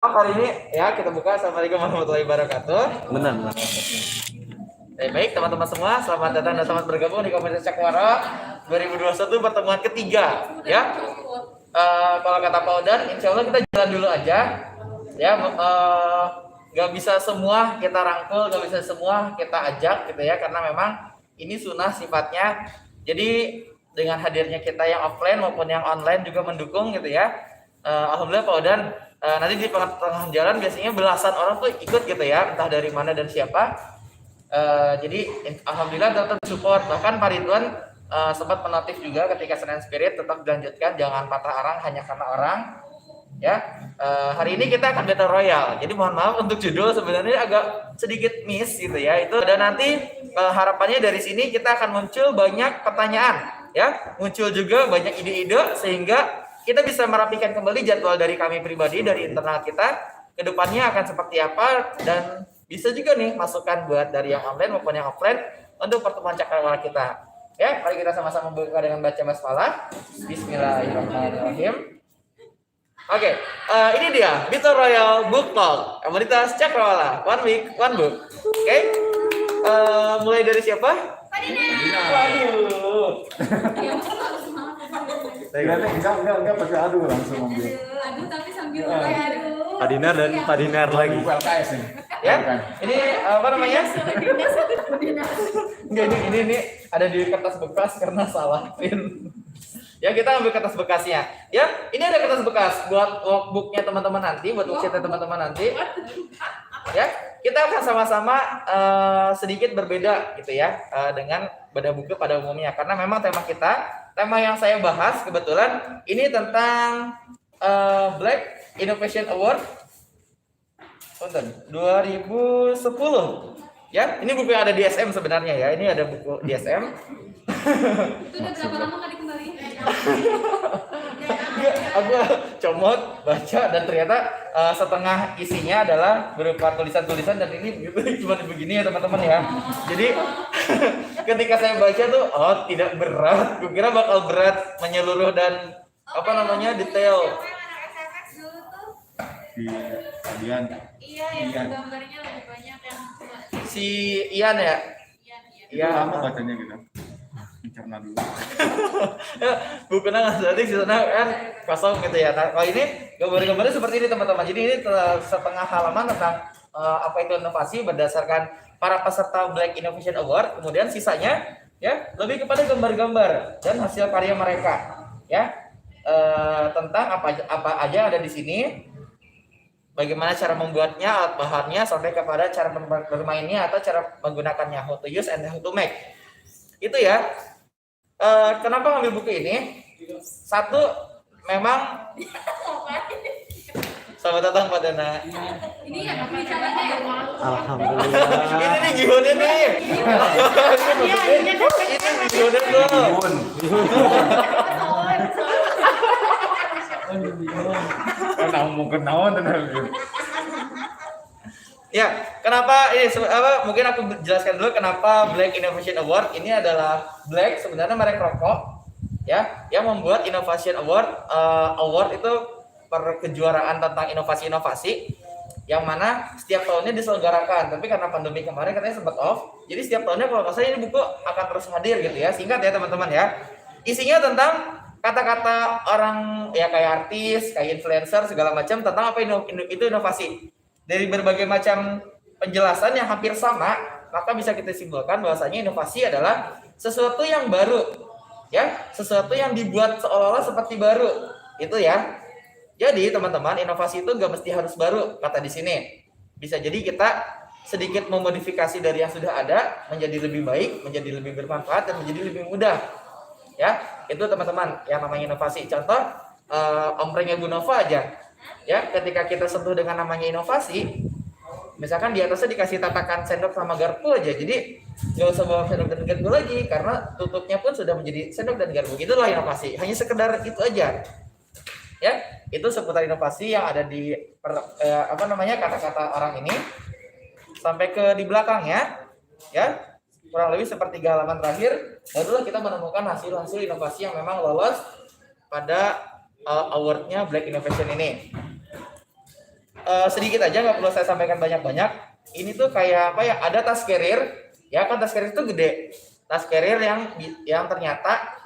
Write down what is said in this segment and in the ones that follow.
Hari ini ya kita buka. Assalamualaikum warahmatullahi wabarakatuh. Benar. Baik teman-teman semua, selamat datang dan selamat bergabung di komunitas Cakrawala 2021 pertemuan ketiga. Ya, kalau kata Pak Odan, insya Allah kita jalan dulu aja. Ya, nggak bisa semua kita rangkul, nggak bisa semua kita ajak gitu ya, karena memang ini sunnah sifatnya. Jadi dengan hadirnya kita yang offline maupun yang online juga mendukung gitu ya. Alhamdulillah Pak Odan. Nanti di tengah jalan biasanya belasan orang tuh ikut gitu ya, entah dari mana dan siapa. Jadi alhamdulillah tetap support. Bahkan Pak Ridwan sempat menotif juga ketika Senin Spirit tetap dilanjutkan, jangan patah arang hanya karena orang. Ya, hari ini kita akan Battle Royale. Jadi mohon maaf untuk judul sebenarnya agak sedikit miss gitu ya. Itu dan nanti harapannya dari sini kita akan muncul banyak pertanyaan, ya, muncul juga banyak ide-ide sehingga kita bisa merapikan kembali jadwal dari kami pribadi, dari internal kita ke depannya akan seperti apa, dan bisa juga nih masukan buat dari yang online maupun yang offline untuk pertemuan Cakrawala kita. Ya, mari kita sama-sama buka dengan baca basmalah. Bismillahirrahmanirrahim. Oke, ini dia Battle Royale Book Talk komunitas Cakrawala, one week, one book. Oke, mulai dari siapa? Waduh. Enggak pakai adu langsung ambil. Adu tapi sambil adu. Padinar dan Padinar lagi. LKS nih. Ya, ini apa namanya? Enggak, ini ada di kertas bekas karena salah print. Ya, kita ambil kertas bekasnya. Ya, ini ada kertas bekas buat workbooknya teman-teman nanti, buat worksheetnya teman-teman nanti. Ya, kita akan sama-sama sedikit berbeda gitu ya dengan bedah buku pada umumnya, karena memang tema yang saya bahas kebetulan ini tentang Black Innovation Award 2010. Ya, ini buku yang ada di SM sebenarnya ya. Ini ada buku di SM. Itu udah berapa lama nggak dikembaliin? Aku comot baca dan ternyata setengah isinya adalah berupa tulisan-tulisan, dan ini cuma begini ya teman-teman ya. Jadi ketika saya baca tuh, oh tidak berat. Gue kira bakal berat, menyeluruh dan apa namanya detail. Di Ian. Iya, yang gambarnya lebih banyak yang Si Ian ya. Itu lama bacanya gitu. Mencerna dulu. Bukunya nggak jadi di sana kan kosong gitu ya. Nah, kalau ini gambar-gambarnya seperti ini teman-teman. Jadi ini setengah halaman tentang apa itu inovasi berdasarkan para peserta Black Innovation Award. Kemudian sisanya ya lebih kepada gambar-gambar dan hasil karya mereka. Ya, tentang apa aja ada di sini. Bagaimana cara membuatnya, alat bahannya, sampai kepada cara bermainnya atau cara menggunakannya, how to use and how to make. Itu ya. Kenapa ngambil buku ini? Satu, memang selamat datang Pak Dana. ini ya bicaranya ya. Alhamdulillah. Ini nih Gihonnya nih. Ini Gihonnya loh. Mungkin naon tenan. Ya, kenapa ini mungkin aku jelaskan dulu kenapa Black Innovation Award ini adalah Black, sebenarnya merek rokok ya, yang membuat Innovation Award itu kejuaraan tentang inovasi-inovasi yang mana setiap tahunnya diselenggarakan, tapi karena pandemi kemarin katanya sempat off, jadi setiap tahunnya kalau nggak salah ini buku akan terus hadir gitu ya. Singkat ya teman-teman ya, isinya tentang kata-kata orang ya, kayak artis, kayak influencer, segala macam tentang apa itu inovasi. Dari berbagai macam penjelasan yang hampir sama, maka bisa kita simpulkan bahwasanya inovasi adalah sesuatu yang baru, ya, sesuatu yang dibuat seolah-olah seperti baru, itu ya. Jadi teman-teman, inovasi itu nggak mesti harus baru, kata di sini. Bisa jadi kita sedikit memodifikasi dari yang sudah ada menjadi lebih baik, menjadi lebih bermanfaat, dan menjadi lebih mudah. Ya, itu teman-teman yang namanya inovasi. Contoh omprengnya Bu Nova aja. Ya, ketika kita sentuh dengan namanya inovasi, misalkan di atasnya dikasih tatakan sendok sama garpu aja, jadi nggak usah bawa sendok dan garpu lagi karena tutupnya pun sudah menjadi sendok dan garpu. Itulah inovasi, hanya sekedar itu aja. Ya, itu seputar inovasi yang ada di kata-kata orang ini sampai ke di belakangnya, ya kurang lebih sepertiga halaman terakhir, barulah kita menemukan hasil-hasil inovasi yang memang lolos pada awardnya Black Innovation ini. sedikit aja, nggak perlu saya sampaikan banyak-banyak. Ini tuh kayak apa ya? Ada tas carrier, ya kan tas carrier itu gede. Tas carrier yang ternyata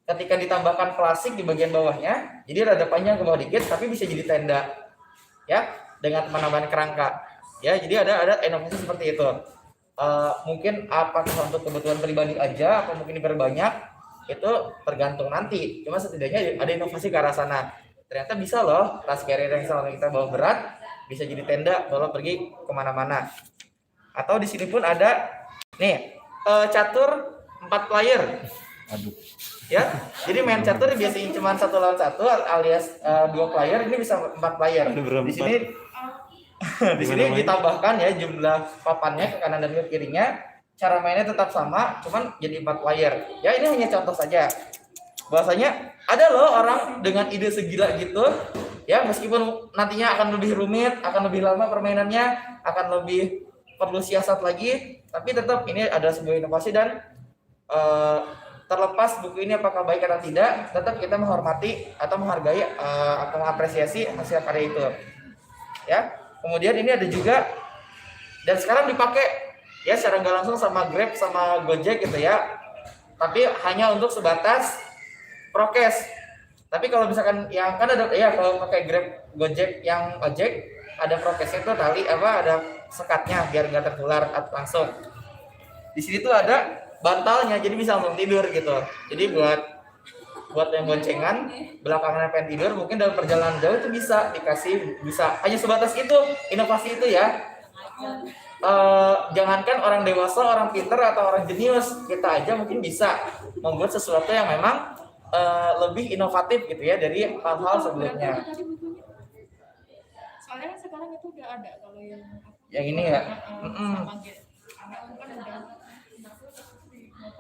ketika ditambahkan plastik di bagian bawahnya, jadi rada panjang ke bawah dikit, tapi bisa jadi tenda, ya, dengan penambahan kerangka. Ya, jadi ada inovasi seperti itu. Mungkin apakah untuk kebutuhan pribadi aja, apa mungkin diperbanyak, itu tergantung nanti. Cuma setidaknya ada inovasi ke arah sana. Ternyata bisa loh, tas carrier yang selama kita bawa berat bisa jadi tenda kalau pergi kemana-mana. Atau di sini pun ada nih catur 4 player. Aduh. Ya, jadi main catur biasanya cuma 1 lawan 1 alias 2 player, ini bisa 4 player. Di sini di sini ditambahkan ya jumlah papannya ke kanan dan ke kirinya. Cara mainnya tetap sama, cuman jadi 4 player. Ya, ini hanya contoh saja. Bahwasanya ada loh orang dengan ide segila gitu, ya meskipun nantinya akan lebih rumit, akan lebih lama permainannya, akan lebih perlu siasat lagi, tapi tetap ini ada sebuah inovasi dan terlepas buku ini apakah baik atau tidak, tetap kita menghormati atau menghargai atau mengapresiasi hasil karya itu. Ya, kemudian ini ada juga dan sekarang dipakai ya secara nggak langsung sama Grab sama Gojek gitu ya, tapi hanya untuk sebatas prokes. Tapi kalau misalkan yang kan ada ya kalau pakai Grab Gojek yang ojek ada prokesnya tuh tali ada sekatnya biar nggak tertular langsung. Di sini tuh ada bantalnya jadi bisa langsung tidur gitu. Jadi buat yang boncengan belakangan pengen tidur mungkin dalam perjalanan jauh itu bisa hanya sebatas itu inovasi itu ya. Jangankan orang dewasa, orang pinter atau orang jenius, kita aja mungkin bisa membuat sesuatu yang memang lebih inovatif gitu ya dari hal-hal sebelumnya. Soalnya kan sekarang itu udah ada kalau yang ini ya. Sama kan udah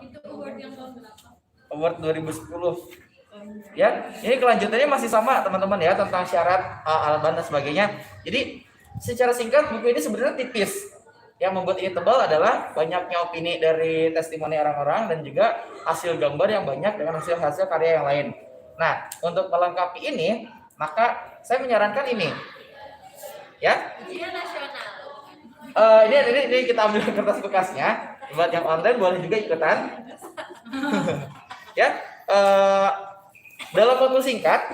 Itu award yang tahun berapa? Award 2010. Ya, ini kelanjutannya masih sama teman-teman ya tentang syarat alat bahan dan sebagainya. Jadi secara singkat buku ini sebenarnya tipis. Yang membuat ini tebal adalah banyaknya opini dari testimoni orang-orang dan juga hasil gambar yang banyak dengan hasil-hasil karya yang lain. Nah, untuk melengkapi ini, maka saya menyarankan ini. Ya. Ujian nasional. Ini kita ambil kertas bekasnya. Buat yang online boleh juga ikutan. Ya. Dalam waktu singkat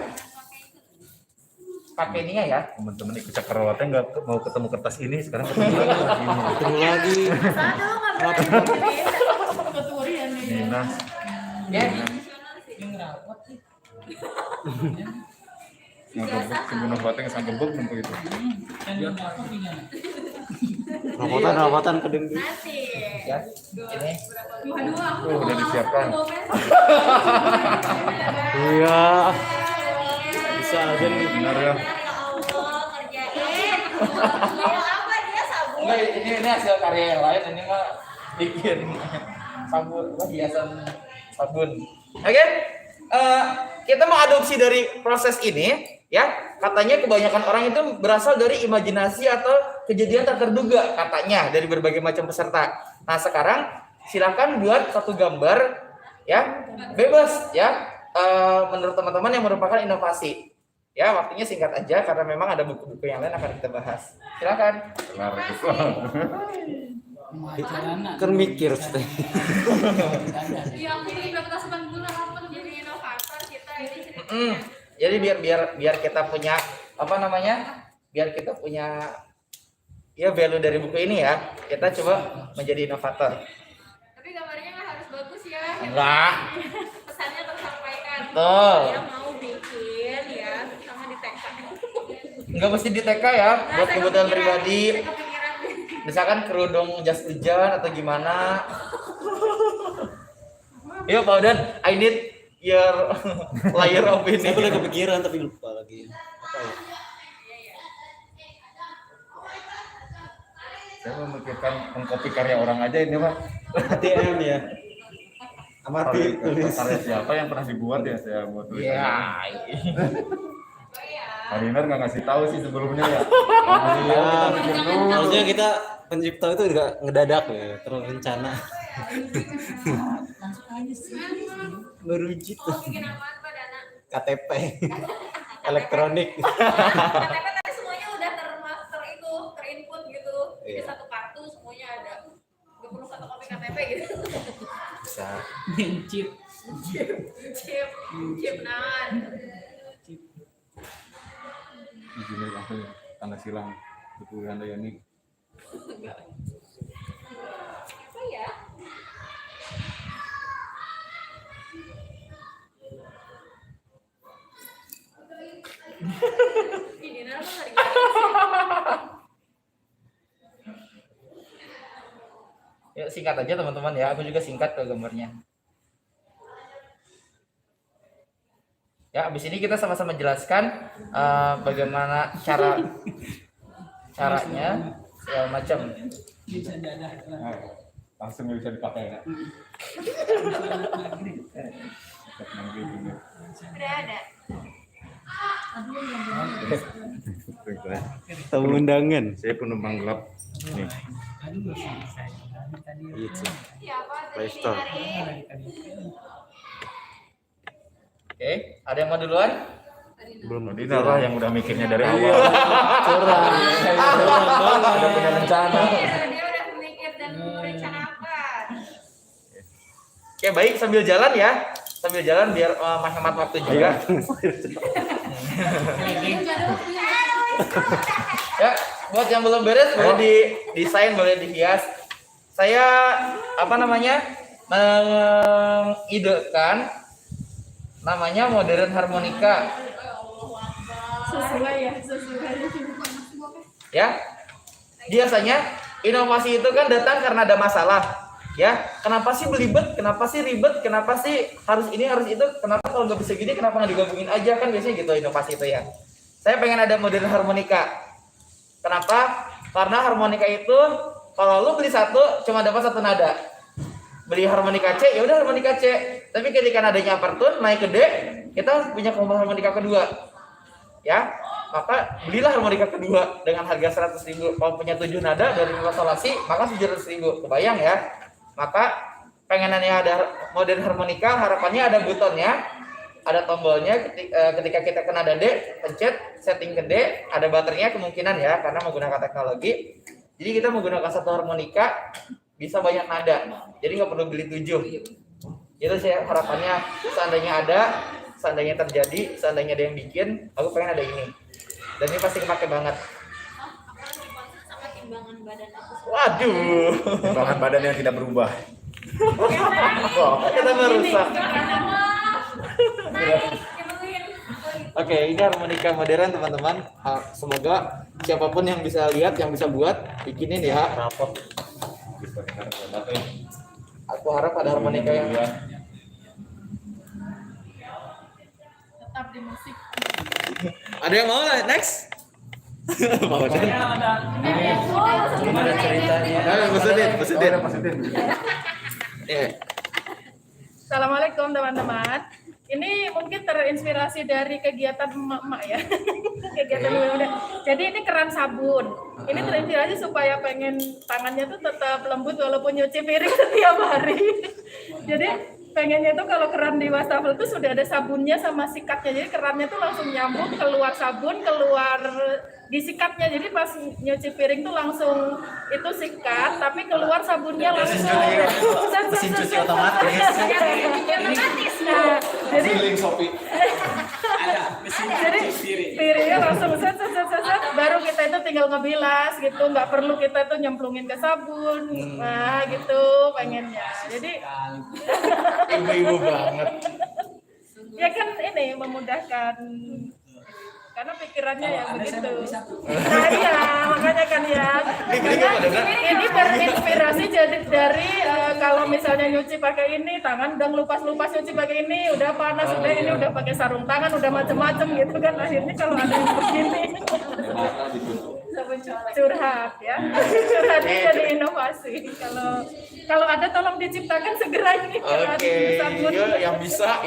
pakai ininya ya. Teman-teman ikut cakrawatnya nggak mau ketemu kertas ini, sekarang ketemu lagi. keturian nih. Nina. Ya. Mau gebuk, sebelum nobatnya nggak gebuk nunggu itu. Rawatan kedeng. Nanti. Ya. Ini. Dua aku. Udah disiapkan. Iya. Bisa aja nih. Benar ya. Allah kerjain. Mau apa dia sabun? Enggak, ini hasil karya yang lain, ini mah bikin sabun, hiasan sabun. Oke, kita mau adopsi dari proses ini, ya. Katanya kebanyakan orang itu berasal dari imajinasi atau kejadian tak terduga, katanya dari berbagai macam peserta. Nah sekarang silakan buat satu gambar, ya, bebas, ya, menurut teman-teman yang merupakan inovasi. Ya, waktunya singkat aja karena memang ada buku-buku yang lain akan kita bahas. Silakan. Kelar. Kan mikir sih. Iya, aku ini berapa tahun 9 bulan apa menjadi inovator kita ini ceritanya. Jadi biar kita punya apa namanya? Biar kita punya ya value dari buku ini ya. Kita coba menjadi inovator. Tapi gambarnya nggak harus bagus ya. Enggak. Pesannya tersampaikan. Betul. Dia mau bikin ya sama di TK. Enggak mesti di TK ya, buat Saya kebutuhan kepikiran- pribadi. saya kepikiran. Misalkan kerudung jas hujan atau gimana. Yuk Pak Udan, I need your layer of ini. Saya udah kepikiran tapi lupa lagi. Apa ya? Saya memikirkan mengcopy karya orang aja ini Pak. ATM ya. Amati tulis. Karya siapa yang pernah dibuat ya saya buat tulis. Ya. Pak Dinar nggak ngasih tahu sih sebelumnya ya. Iya. Harusnya kita pencipta itu nggak ngedadak ya, terencana. Merujit. Oh, bikin apaan Pak Dana? KTP elektronik. KTP tadi semuanya udah Jadi satu kartu semuanya ada. Gak perlu fotokopi KTP gitu. Bisa. Chip. Chip nan. Ini langsung tanda silang betul Anda Yani. Apa ya? Ini nama hari Ya, singkat aja teman-teman ya, aku juga singkat ke gambarnya. Ya, abis ini kita sama-sama jelaskan bagaimana caranya segala macam. Langsung bisa dipakai ya. Udah ada. Tamu undangan. Saya penumpang gelap. Nih. Iya apa Play tadi Store. dicariin? Oke, ada yang mau duluan? Belum. Jadi Nara yang udah mikirnya dari awal. Curang. Udah punya rencana. Iya, dia udah mikir dan merencanakan. Oke, baik, sambil jalan ya. Sambil jalan biar menghemat waktu juga. Ya, buat yang belum beres boleh didesain, boleh dihias. Saya mengidekan namanya modern harmonika. Sesuai. Ya, biasanya inovasi itu kan datang karena ada masalah. Ya, kenapa sih belibet? Kenapa sih ribet? Kenapa sih harus ini harus itu? Kenapa kalau nggak bisa gini? Kenapa nggak digabungin aja? Kan biasanya gitu inovasi itu ya. Saya pengen ada modern harmonika. Kenapa? Karena harmonika itu kalau lu beli satu cuma dapat satu nada. Beli harmonika C, ya udah harmonika C. Tapi ketika nadanya apartun naik ke D, kita punya harmonika kedua. Ya, maka belilah harmonika kedua dengan harga 100.000. Kalau punya 7 nada dari 5 solasi, maka 700.000. Kebayang ya? Maka pengenannya ada modern harmonika, harapannya ada butonnya, ada tombolnya. Ketika kita ke nada D, pencet setting ke D, ada baterainya kemungkinan ya, karena menggunakan teknologi. Jadi kita menggunakan satu harmonika bisa banyak nada, jadi nggak perlu beli 7. Itu saya harapannya, seandainya terjadi, seandainya ada yang bikin, aku pengen ada ini. Dan ini pasti kepake banget. Sama timbangan badan aku. Waduh, Bahan badan yang tidak berubah. kita merusak. Naik. Oke, ini harmonika modern teman-teman. Semoga siapapun yang bisa lihat, yang bisa buat, bikinin ya. Rapot. Aku harap ada harmonika yang Tetap di musik. ada yang mau lah, next. Mau kan? Gimana ceritanya? Pesetin. Iya. Assalamualaikum teman-teman. Ini mungkin terinspirasi dari kegiatan emak-emak ya. Kegiatan muda. Jadi ini keran sabun. Ini terinspirasi supaya pengen tangannya tuh tetap lembut walaupun nyuci piring setiap hari. Jadi pengennya tuh kalau keran di wastafel tuh sudah ada sabunnya sama sikatnya. Jadi kerannya tuh langsung nyambung, keluar sabun, keluar di sikatnya. Jadi pas nyuci piring tuh langsung itu sikat, tapi keluar sabunnya langsung. Mesin cuci otomatis. Nah, jadi Jadi piringnya langsung set, baru kita itu tinggal ngebilas gitu, nggak perlu kita tuh nyemplungin ke sabun. Nah gitu pengennya. Jadi Ibu-ibu banget. ya kan ini memudahkan karena pikirannya ya begitu. Nah iya makanya kan ya. Ini berinspirasi jadi dari kalau misalnya nyuci pakai ini, tangan udah ngelupas-lupas nyuci pakai ini, udah panas, udah ini udah pakai sarung tangan, udah macem-macem gitu kan. Akhirnya kalau ada yang begini curhat ya, curhatnya jadi inovasi. Kalau ada tolong diciptakan segera ini. Oke, yang bisa,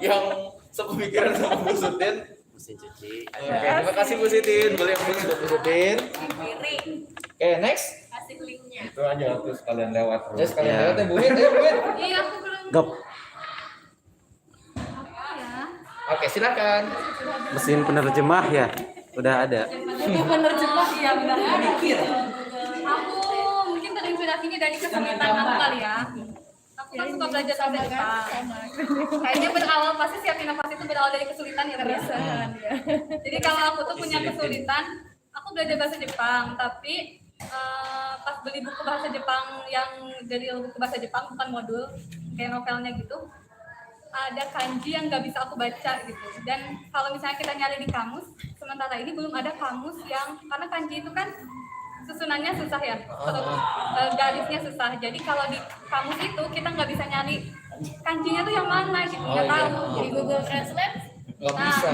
yang sepemikiran sama Bu Sutin. Mesin cuci. Oke, terima kasih Bu Sutin. Boleh yang buat Bu Sutin. Piring. Oke, next. Kasih linknya. Itu aja terus kalian lewat. Ya sekalian Ya. lewat ya Bu Wit, ayo Bu Wit. Iya aku belum. Gap. Apa ya? Oke, silakan. Mesin penerjemah ya. Udah ada. Itu penerjemah yang benar mikir. dari kesulitan aku kali ya. Aku kan suka belajar bahasa Jepang. Kayaknya berawal pasti siap inovasi itu berawal dari kesulitan ya, Bri? Jadi kalau aku tuh punya kesulitan, aku belajar bahasa Jepang, tapi pas beli buku bahasa Jepang yang dari buku bahasa Jepang bukan modul kayak novelnya gitu, ada kanji yang nggak bisa aku baca gitu. Dan kalau misalnya kita nyari di kamus, sementara ini belum ada kamus yang, karena kanji itu kan susunannya susah ya, garisnya susah. Jadi kalau di kamus itu kita nggak bisa nyari kanjinya tuh yang mana gitu, nggak tahu. Di Google Translate Nggak bisa.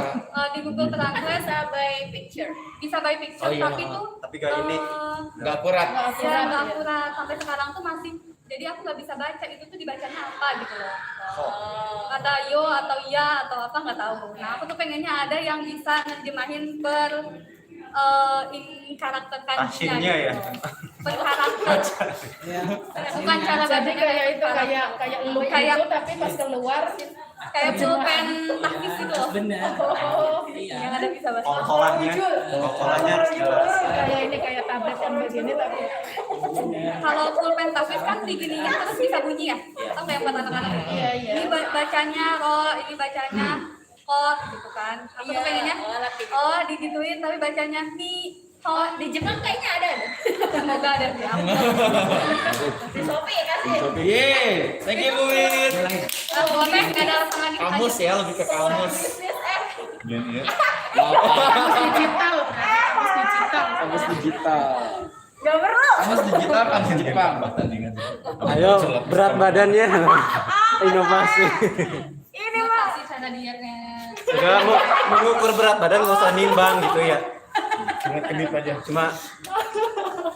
Di Google Translate bisa by picture. bisa by picture, Oh, iya. tapi tuh Tapi kayak ini Nggak akurat. ya nggak akurat. Sampai sekarang tuh masih, jadi aku nggak bisa baca itu tuh dibacanya apa gitu loh. Kata yo atau ya atau apa nggak tahu. Nah aku tuh pengennya ada yang bisa nerjemahin per karakter kanjinya Asinnya ya. gitu. Per karakter. Bukan cara Jadi bacanya kayak itu kayak lu Kayak- itu tapi pas keluar kayak pulpen tahfiz gitu loh. oh Yang ada bisa baca. kol-kolannya harus jelas. kayak ini kayak tablet yang begini tapi Kalau pulpen tahfiz kan diginiin terus bisa bunyi ya. Tahu nggak yang buat anak-anak? Iya, iya. Ini bacanya ro, ini bacanya kot gitu kan. Aku tuh pengennya digituin tapi bacanya mi ho. di Jepang kayaknya ada. Semoga ada ya. Di Shopee kasih. Yeay, thank you Bu Win. Boleh nggak ada alasan lagi. Kamus ya, lebih ke kamus. Iya, iya. Kamus digital. Kamus digital. Kamus digital. Gak perlu. Kamus digital, kamus Jepang. Tandingan. Ayo, berat badannya. Inovasi. Ini mah Kasih cara dietnya. Enggak, mengukur berat badan nggak usah nimbang gitu ya. Cuma kedip aja. Cuma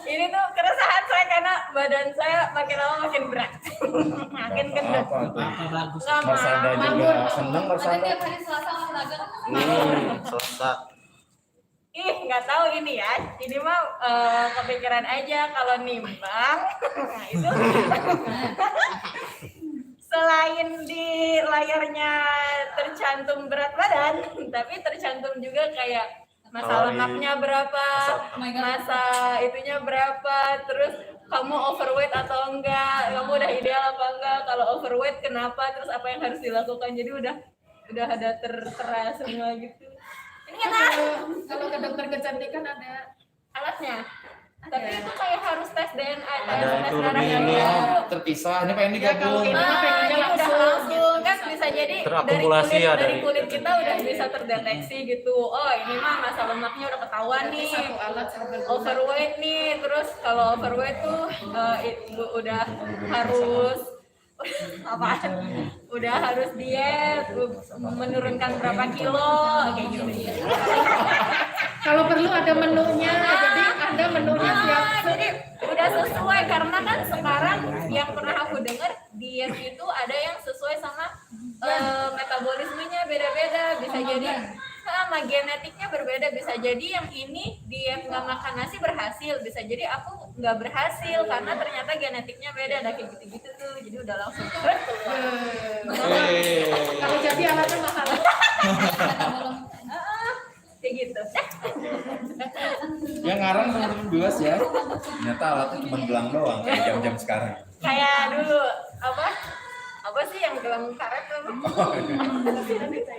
ini tuh keresahan saya karena badan saya makin lama makin berat. Makin gendut. Apa tuh? Nggak Marsanda mau. juga seneng Ada Marsanda. tiap hari Selasa olahraga. selesai. Ih, nggak tahu ini ya. Ini mah kepikiran aja kalau nimbang. Nah, itu selain di layarnya tercantum berat badan, tapi tercantum juga kayak masa Kalori. lemaknya berapa, Oh my God. masa itunya berapa, terus kamu overweight atau enggak, kamu udah ideal apa enggak, kalau overweight kenapa, terus apa yang harus dilakukan. Jadi udah ada tertera semua gitu. Ini kalau ke dokter kecantikan ada alatnya, tapi itu kayak harus tes DNA, Ada tes itu darah lebih dulu. ini. Terpisah, ini pengen Ya kalau digabung. ini mah pengennya langsung kan bisa jadi Terakumulasi ya dari dari- kulit kita udah bisa terdeteksi gitu. Oh ini mah masa lemaknya udah ketahuan nih. Overweight nih, terus kalau overweight tuh udah harus apa? Udah harus diet, menurunkan berapa kilo kayak gitu. Kalau perlu ada menunya, jadi ada menunya siap. Jadi udah sesuai karena kan sekarang yang pernah aku dengar diet itu ada yang sesuai sama metabolismenya beda-beda, bisa jadi sama genetiknya berbeda, bisa jadi yang ini diet nggak makan nasi berhasil, bisa jadi aku nggak berhasil karena ternyata genetiknya beda, ada kayak gitu-gitu tuh, jadi udah langsung keluar. Kalau jadi alatnya mahal. Kayak gitu. Yang ngarang teman-teman bilas ya. Ternyata alatnya cuma gelang doang kayak jam-jam sekarang. Kayak dulu apa sih yang gelang karet tuh?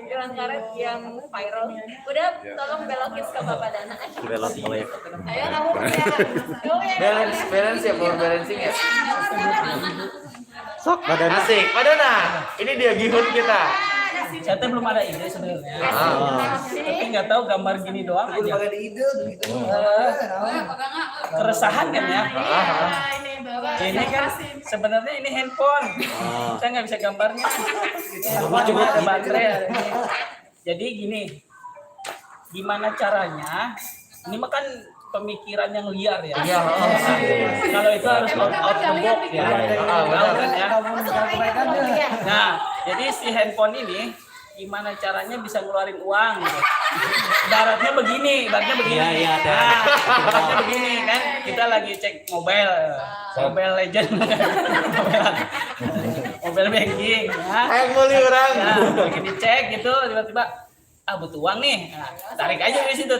Gelang karet yang viral. Udah, tolong belokin ke Bapak Dana. Belot oleh. Ayo kamu ya. Balance ya, power balancing ya. Sok badan Asik, Padana. Ini dia gihun kita. Saya tuh belum ada ide sebenarnya. Ah. Tapi nggak tahu gambar gini doang aja. Keresahan kan ya. Ini Bapak. Ini kan sebenarnya ini handphone. Saya nggak bisa gambarnya. Cuma Cuma ada baterai. Ada ini. Jadi gini, gimana caranya? Ini mah kan pemikiran yang liar ya. Iya, Kalau itu harus out the box ya. Tahu kan ya. Nah, jadi si handphone ini gimana caranya bisa ngeluarin uang gitu. Ibaratnya begini. Iya, iya, ada. Nah, ibaratnya begini kan, kita lagi cek Mobile Legend, mobile banking ya. Ayo muli orang. Nah, lagi dicek gitu, tiba-tiba butuh uang nih. Nah, tarik aja di situ,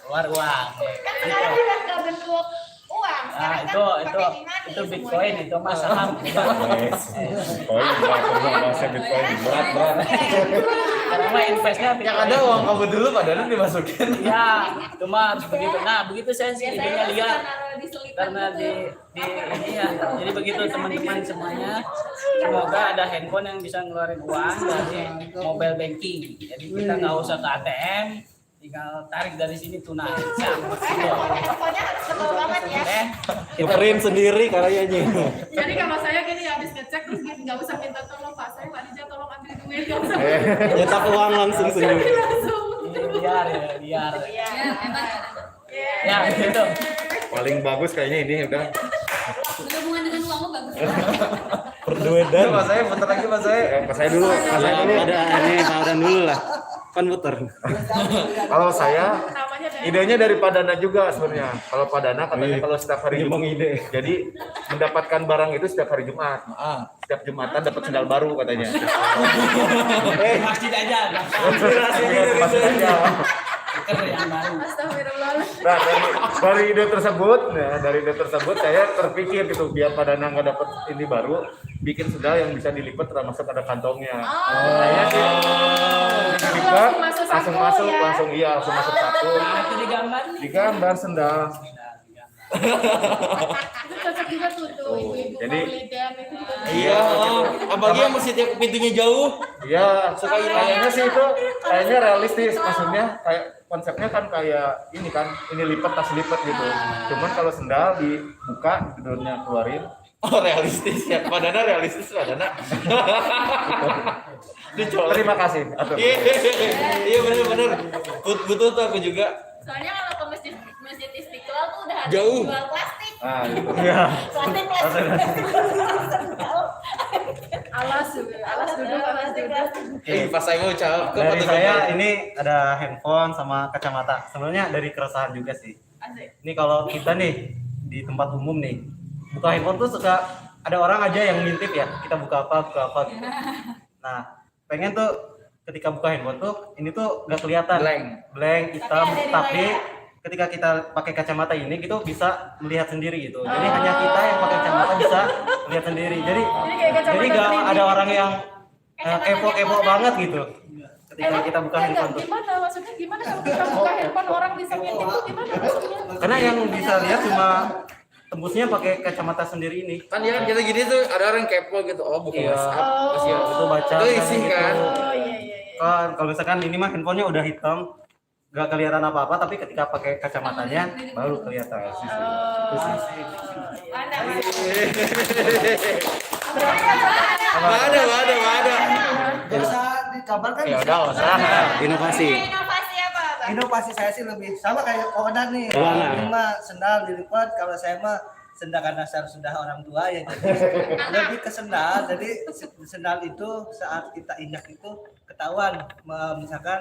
keluar uang. Kan sekarang juga nggak bentuk uang, Nah, itu Bitcoin, itu mah saham. Bitcoin, bahasa Bitcoin berat. Karena mah investnya Yang ada uang kamu dulu padahal dimasukin. Ya, cuma harus begitu. Nah, begitu saya sih idenya lihat karena di ini ya. Jadi begitu teman-teman semuanya. Semoga ada handphone yang bisa ngeluarin uang dari mobile banking. Jadi kita nggak usah ke ATM, tinggal tarik dari sini tunai. Pokoknya harus tebal banget ya. Print sendiri karyanya. Jadi kalau saya gini habis ngecek terus gini, nggak usah minta tolong Pak, saya Pak Dija tolong ambil duit, nggak usah. Nyetak uang langsung sendiri. Langsung. Biar ya, biar. Ya, hebat. Ya, gitu. Paling bagus kayaknya ini udah. Berhubungan dengan uangmu bagus. Perduedan. Mas saya putar lagi Mas saya. Pas saya dulu, Ada ini tawaran dulu lah. Kan muter. Kalau saya Namanya dari idenya dari Padana juga sebenarnya. Kalau Padana katanya kalau setiap hari Emang Jumat. ide. Jadi mendapatkan barang itu setiap hari Jumat. Setiap Jumatan dapat sendal baru katanya. Masjid aja. Masih aja. Stiker yang baru. Astagfirullahaladzim. Nah, dari ide tersebut saya terpikir gitu biar Padana nggak dapat ini baru, bikin sendal yang bisa dilipat termasuk ada kantongnya. Saya sih dilipat, langsung masuk, langsung masuk satu. Nah, itu Digambar sendal. Itu cocok juga tuh ibu-ibu Jadi- Maulidan itu juga. Iya, apalagi yang masjidnya pintunya jauh. Iya, kayaknya sih itu kayaknya realistis, maksudnya kayak konsepnya kan kayak ini kan, ini lipat tas lipat gitu. Cuman kalau sendal dibuka, gedornya keluarin. Oh, realistis ya. Padana realistis Padana. Dicolok. Terima kasih. Atur. Iya benar-benar. Butuh tuh aku juga. Soalnya kalau ke masjid Istiqlal tuh udah ada Jauh. jual plastik. Nah, gitu. Iya. Plastik. Alas duduk. Pas saya mau cakep Dari saya ini ada handphone sama kacamata. Sebenarnya dari keresahan juga sih. Ini kalau kita nih di tempat umum nih, buka handphone tuh suka ada orang aja yang ngintip ya. Kita buka apa gitu. Nah, pengen tuh ketika buka handphone tuh ini tuh nggak kelihatan. Blank hitam. Tapi ketika kita pakai kacamata ini gitu bisa melihat sendiri gitu. Jadi hanya kita yang pakai kacamata bisa melihat sendiri. Jadi kayak kacamata nggak 3D. ada orang yang kepo banget gitu. Ketika kita buka handphone tuh. Gimana maksudnya gimana kalau kita buka handphone orang bisa ngintip tuh gimana maksudnya? Karena yang bisa lihat cuma tembusnya pakai kacamata sendiri ini. Kan ya kita gini tuh ada orang kepo gitu. Oh, bukan Iya. WhatsApp. Terus ya Itu baca Itu isi gitu. kan. Oh iya. Kan kalau misalkan ini mah handphonenya udah hitam, nggak kelihatan apa-apa, tapi ketika pakai kacamatanya baru kelihatan. Itu sih. Ada. Gak usah dikabarkan. Ya udah, usah. Inovasi. Inovasi apa, Bang? Inovasi saya sih lebih sama kayak Odan nih. Gimana? Ini mah sendal dilipat, kalau saya mah sendal karena saya sudah orang tua ya jadi lebih ke sendal. Jadi sendal itu saat kita injak itu ketahuan misalkan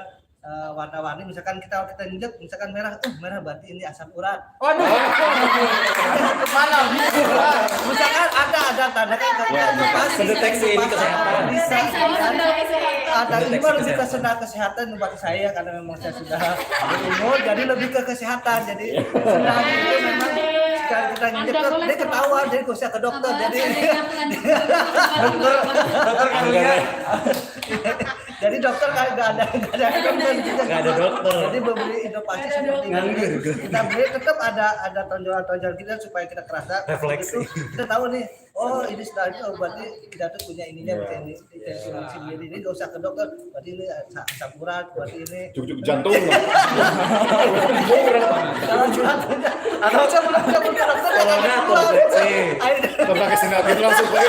warna-warni, misalkan kita injak misalkan merah berarti ini asam urat. Waduh. Mana misalkan ada tanda Mendeteksi ini kesehatan. bisa ada ini mah lebih ke kesehatan buat saya karena memang saya sudah berumur jadi lebih ke kesehatan. Jadi sendal itu memang sekali kita injek dia ketahuan jadi gak usah ke dokter jadi jadi dokter nggak ada dokter Nggak ada dokter. jadi memberi inovasi seperti ini kita beli tetap ada tonjolan kita supaya kita kerasa Refleksi. itu kita tahu nih oh ini sebenarnya berarti kita tuh punya ininya ini sendiri ini nggak usah ke dokter berarti ini asam urat berarti ini Cukup jantung. kalau jantungnya atau saya belum ke dokter Kalau nggak terdeteksi. Kalau pakai sendal gitu langsung pakai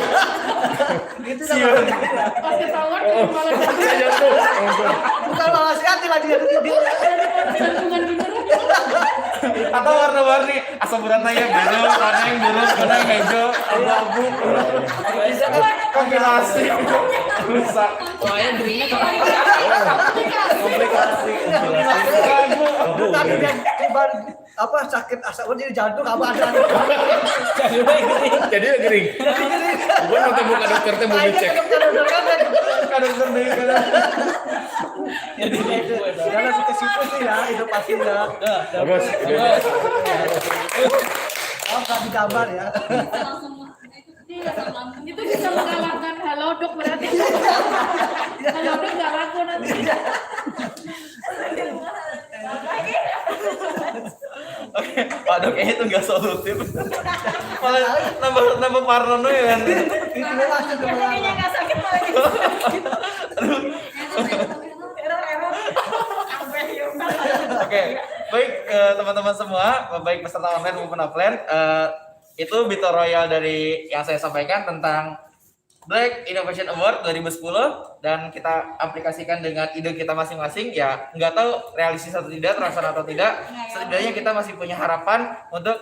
gitu Pas ketahuan malah jantung. bukan malah hati lagi jantungan bener. Atau warna-warni asam uratnya yang biru, warna yang biru, warna yang hijau, abu-abu. bisa kan Kombinasi rusak. Soalnya dirinya Komplikasi. tapi dia tiba apa sakit asam urat jadi jantung apa ada Jadi gering. Gua nonton muka dokter teh mau ngecek. Kadang deh, kadang. jadi ibu itu. ya lebih ke situ sih ya inovasinya Bagus. apa nggak di kamar ya. Itu bisa mengalahkan Halodoc berarti. Halodoc nggak laku nanti. Oke, Pak Dok kayaknya itu nggak solutif. Malah nambah parno ya kan. Itu masuk ke dalam. Nggak sakit malah jadi sakit. Oke, baik teman-teman semua, baik peserta online maupun offline, itu Battle Royale dari yang saya sampaikan tentang Black Innovation Award 2010 dan kita aplikasikan dengan ide kita masing-masing. Ya nggak tahu realistis atau tidak, terlaksana atau tidak, setidaknya kita masih punya harapan untuk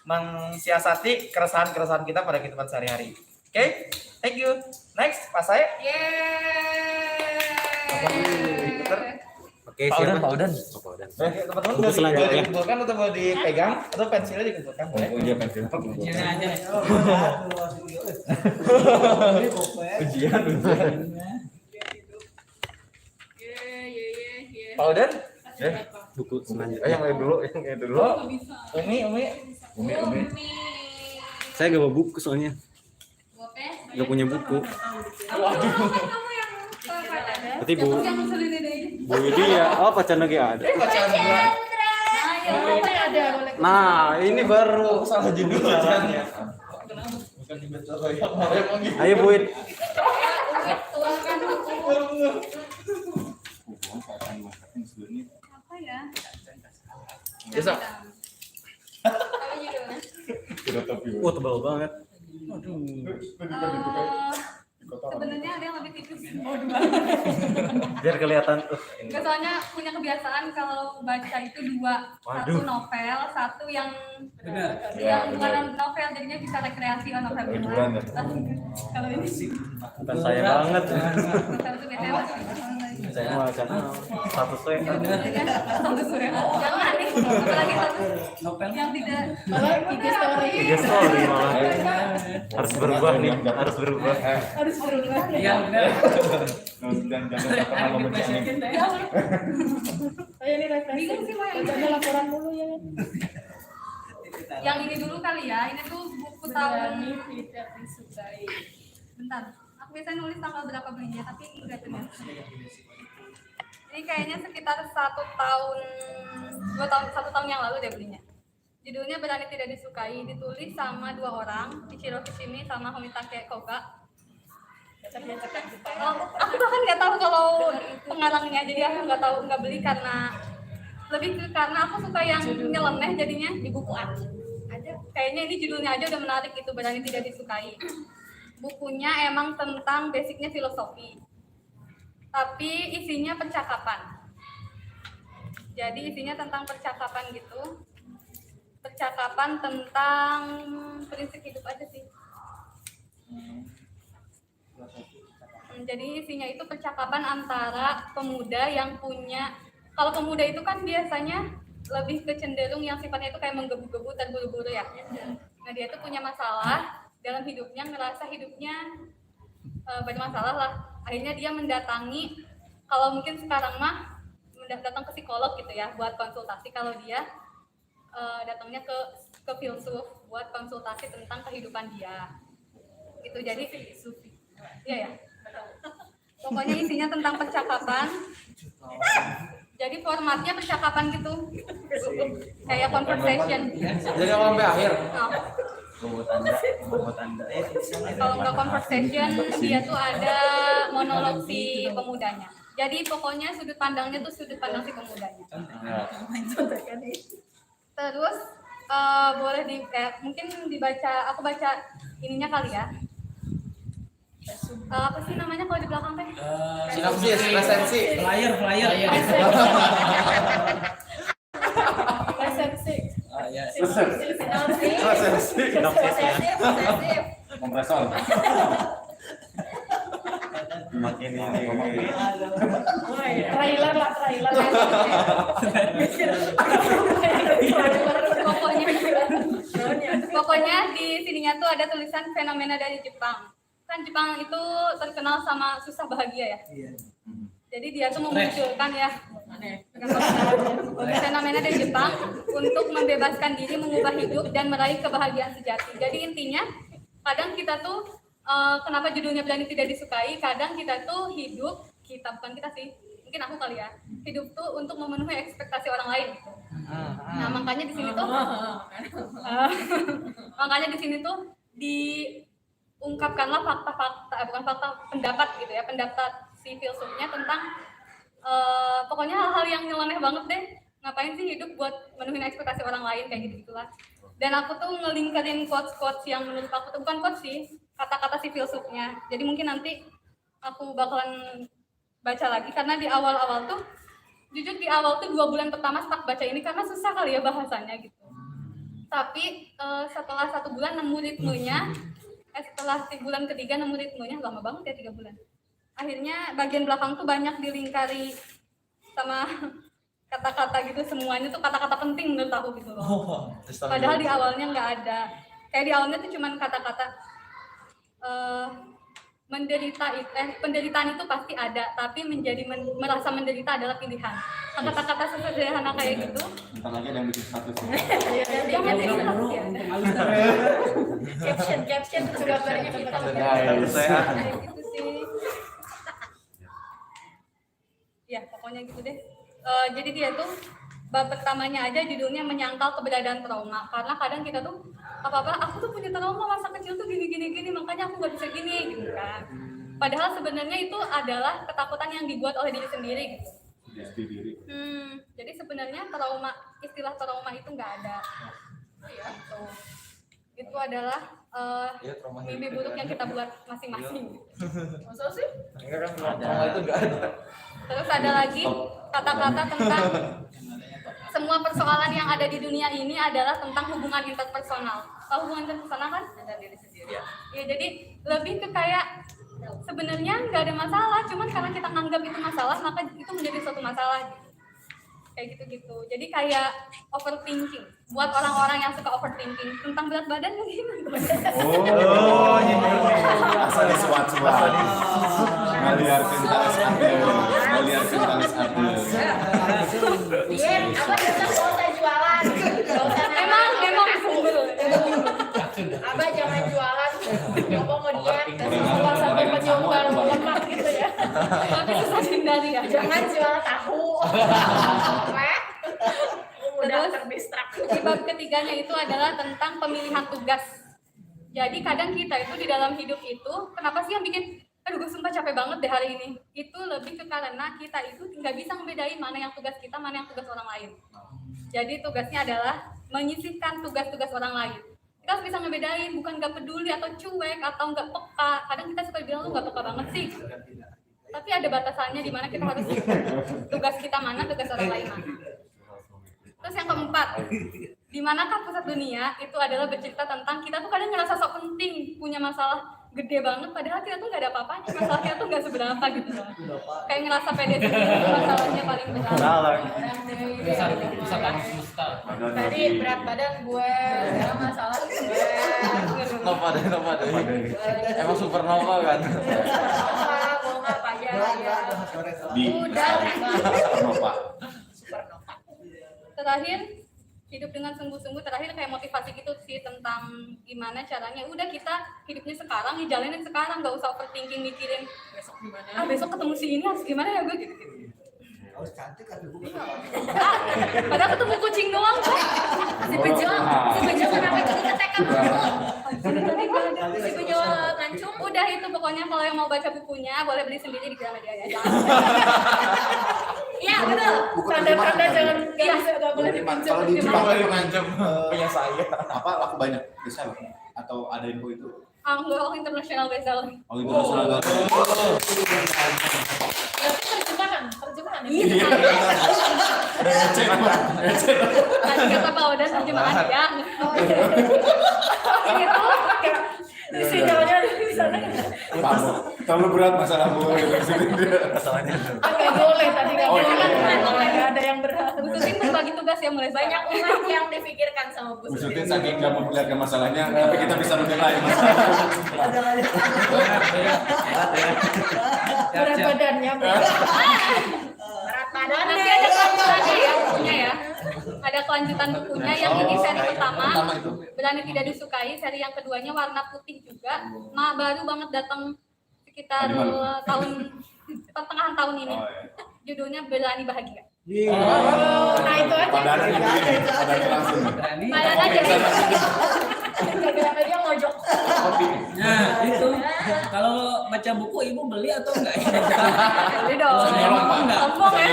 mensiasati keresahan-keresahan kita pada kehidupan sehari-hari. Oke, thank you. Next, Pak Said. Oke, Pak Udan. teman-teman Buku selanjutnya. boleh dikumpulkan atau mau dipegang atau pensilnya dikumpulkan boleh? Iya pensil. Ujian aja. Ujian. Pak Udan? Buku selanjutnya. Yang lain dulu. Oh, Umi. Umi. Saya gak bawa buku soalnya. Gak punya buku. Berarti Bu Widi ya, pacar lagi ada. Pacaran gua. Nah, ini baru Salah judul pacarannya. Bukan di Battle Royale. Ayo Bu Wid. Apa ya? Besok. Apa judulnya? Sudah tapi. Wah, tebal banget. Sebenarnya ada yang lebih tipis. Biar kelihatan ini. Nggak, soalnya punya kebiasaan kalau baca itu dua, satu Waduh. novel, satu yang Ya, bukan novel, jadinya bisa rekreasi novel Liburan, ya. Kalau ini Bukan saya banget. novel itu biasanya masih Saya mah karena status saya. satu sore. Jangan nih, apalagi satu yang tidak IG story. Tiga story malah. Harus berubah nih, harus berubah. Harus berubah. Iya benar. Dan jangan pernah membenci anime. Kayak ini referensi. Bingung sih, Maya. Bacanya laporan mulu ya. yang ini dulu kali ya. Ini tuh buku tahun. Tidak disukai. Bentar, aku biasanya nulis tanggal berapa belinya, tapi enggak ternyata. Ini kayaknya sekitar 1 tahun yang lalu deh belinya. Judulnya Berani Tidak Disukai, ditulis sama 2 orang, Ichiro Kishimi sama Homitake Koga. Aku bahkan nggak tahu kalau pengarangnya, jadi aku nggak beli karena aku suka yang nyeleneh jadinya di buku aja. Kayaknya ini judulnya aja udah menarik gitu, Berani Tidak Disukai. Bukunya emang tentang basicnya filosofi, tapi isinya percakapan. Jadi isinya tentang percakapan gitu, percakapan tentang prinsip hidup aja sih. Jadi isinya itu percakapan antara pemuda yang punya, kalau pemuda itu kan biasanya lebih kecenderung yang sifatnya itu kayak menggebu-gebu dan buru-buru ya. Nah dia itu punya masalah dalam hidupnya, ngerasa hidupnya banyak masalah lah. Akhirnya dia mendatangi, kalau mungkin sekarang mah datang ke psikolog gitu ya buat konsultasi. Kalau dia datangnya ke filsuf buat konsultasi tentang kehidupan dia. Itu jadi filosofi. Iya ya. Pokoknya isinya tentang percakapan. Jadi formatnya percakapan gitu. Kayak conversation. Jadi sampai akhir. Nah, kalau nggak conversation, dia tuh ada monolog si pemudanya. Jadi pokoknya sudut pandangnya tuh sudut pandang si pemudanya. Terus boleh mungkin dibaca, aku baca ininya kali ya. Apa sih namanya kalau di belakang teh? Sinopsis, resensi. Flyer. Resensi. Ya. Posesif. Kompresor. Makin ini. Trailer lah, trailer. Pokoknya di sininya tuh ada tulisan fenomena dari Jepang. Kan Jepang itu terkenal sama susah bahagia ya. Jadi dia tuh memunculkan ya fenomena dari Jepang untuk membebaskan diri, mengubah hidup dan meraih kebahagiaan sejati. Jadi intinya kadang kita tuh kenapa judulnya Berani Tidak Disukai, kadang kita tuh hidup, kita bukan kita sih, mungkin aku kali ya, hidup tuh untuk memenuhi ekspektasi orang lain. Nah makanya di sini tuh diungkapkanlah fakta-fakta, bukan fakta, pendapat gitu ya, pendapat si filsufnya tentang pokoknya hal-hal yang nyeleneh banget deh. Ngapain sih hidup buat menuhin ekspektasi orang lain kayak gitu-gitulah. Dan aku tuh ngelingkarin quotes-quotes yang menurut aku tuh bukan quotes sih, kata-kata si filsufnya. Jadi mungkin nanti aku bakalan baca lagi karena di awal-awal tuh jujur di awal tuh 2 bulan pertama stuck baca ini karena susah kali ya bahasanya gitu. Tapi setelah 1 bulan nemu ritmenya, setelah bulan ketiga nemu ritmenya, lama banget ya 3 bulan. Akhirnya bagian belakang tuh banyak dilingkari sama kata-kata gitu, semuanya tuh kata-kata penting menurut aku gitu loh. Padahal di awalnya nggak ada. Kayak di awalnya tuh cuman kata-kata penderitaan itu pasti ada, tapi merasa menderita adalah pilihan. Kata-kata sesederhana kayak gitu. Bentar lagi ada yang bikin status. Jangan bikin status ya. Caption itu gambarnya kita Kayak gitu sih. Ya pokoknya gitu deh. Jadi dia tuh bab pertamanya aja judulnya menyangkal keberadaan trauma, karena kadang kita tuh aku tuh punya trauma masa kecil tuh gini makanya aku nggak bisa gini gitu kan. Padahal sebenarnya itu adalah ketakutan yang dibuat oleh diri sendiri gitu. Jadi sebenarnya istilah trauma itu nggak ada. Gitu. Itu adalah mimpi buruk yang kita buat masing-masing. Maksudnya sih? Enggak kan trauma itu enggak ada. Terus ada lagi kata-kata tentang semua persoalan yang ada di dunia ini adalah tentang hubungan interpersonal. Tahu hubungan interpersonal kan? Ada diri sendiri. Ya, jadi lebih ke kayak sebenarnya nggak ada masalah, cuman karena kita nganggap itu masalah, maka itu menjadi suatu masalah. Kayak gitu-gitu. Jadi kayak overthinking. Buat orang-orang yang suka overthinking tentang berat badan mungkin. Asal disuat-suat. Ngaliarkeun talis adeu. Apa bisa usah jualan? Emang sumber. Abah jangan jualan, ngomong mau diet, salah satu penyumbang lemak gitu ya. Tapi susah dihindari ya. Jangan jual tahu. Udah terdistrak. Di bab ketiganya itu adalah tentang pemilihan tugas. Jadi kadang kita itu di dalam hidup itu, kenapa sih yang bikin aduh gue sumpah capek banget deh hari ini, itu lebih ke karena kita itu nggak bisa membedain mana yang tugas kita, mana yang tugas orang lain. Jadi tugasnya adalah menyisihkan tugas-tugas orang lain. Kita harus bisa ngebedain, bukan nggak peduli atau cuek atau nggak peka. Kadang kita suka bilang lu nggak peka banget sih, tapi ada batasannya di mana kita harus tugas kita mana, tugas orang lain mana. Terus yang keempat, di manakah pusat dunia, itu adalah bercerita tentang kita tuh kadang ngerasa sok penting, punya masalah gede banget, padahal kita tuh nggak ada apa-apanya, masalah kita tuh nggak seberapa gitu loh. Kayak ngerasa pede sendiri, masalahnya paling berat. Tadi berat badan gue, sekarang masalah gue. Nova deh. Emang supernova kan? Gue ngapa aja ya. Udah. Supernova. Terakhir, hidup dengan sungguh-sungguh, terakhir kayak motivasi gitu sih tentang gimana caranya. Udah kita hidupnya sekarang, dijalanin sekarang, nggak usah overthinking mikirin besok gimana. Besok ketemu si ini harus gimana ya gue gitu. Harus cantik kan ibu. Padahal ketemu kucing doang kok. Si Bejo kenapa jadi ketekan dulu? Si Bejo ngancung. Udah itu pokoknya kalau yang mau baca bukunya boleh beli sendiri di Gramedia ya. Iya betul. Tanda-tanda jangan nggak boleh dipinjam. Kalau di Jepang ngancam punya saya. apa laku banyak bisa atau ada info itu? Enggak, international bestseller. Oh itu salah. Terjemahan. Iya. Tadi kata Pak Oda terjemahan ya. Itu Sinyalnya di sana. Terlalu berat masalahmu. Masalahnya itu. Nggak boleh tadi nggak boleh. Nggak ada yang berhak. Bu Sutin berbagi tugas ya mulai Banyak umat yang dipikirkan sama Bu Bu Sutin. Sutin saking nggak memperlihatkan masalahnya, tapi kita bisa menilai masalah. Berat badannya. Berat Nanti ada kelanjutannya ya bukunya ya. Ada kelanjutan bukunya yang ini seri pertama. Berani Tidak Disukai, seri yang keduanya warna putih juga. Baru banget datang sekitar tahun pertengahan tahun ini. Judulnya Berani Bahagia. Nah itu aja. Padahal langsung. Malah aja. Dia mojok. Nah, itu kalau baca buku ibu beli atau enggak? Beli dong. Kalau saya mah enggak. Sombong ya.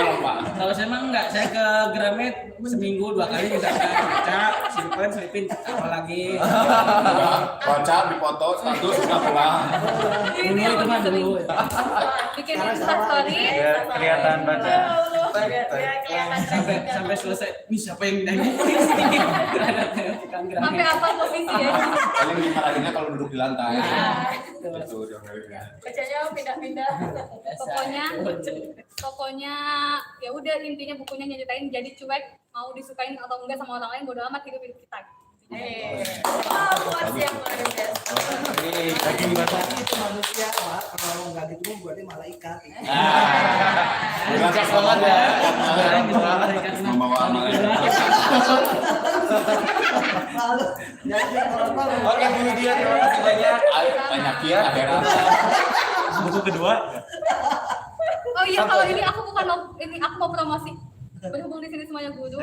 Kalau saya mah enggak, saya ke Gramet seminggu 2 kali misalkan baca, simpen, selipin, apa lagi. Baca, difoto, status, sudah pulang. Dulu itu mah dulu. Bikin Instastory. Biar kelihatan baca. Sampai selesai. Ini siapa yang nanya? Tukang Gramet. Sampai apa posisi ya? Paling dimarahinnya kalau duduk di lantai. Itu Bacanya pindah-pindah. Pokoknya ya udah intinya bukunya nyeritain jadi cuek, mau disukain atau enggak sama orang lain bodo amat hidup kita. Puas yang luar biasa. Daging basah. Itu manusia, Pak. Kalau nggak gitu berarti malaikat. Sukses banget ya. Membawa malaikat. Lalu jadi apa? Oke, Bu Lydia, terima kasih banyak. Banyak ya akhirat. Buku kedua. Oh iya, kalau ini aku aku mau promosi. Berhubung di sini semuanya guru.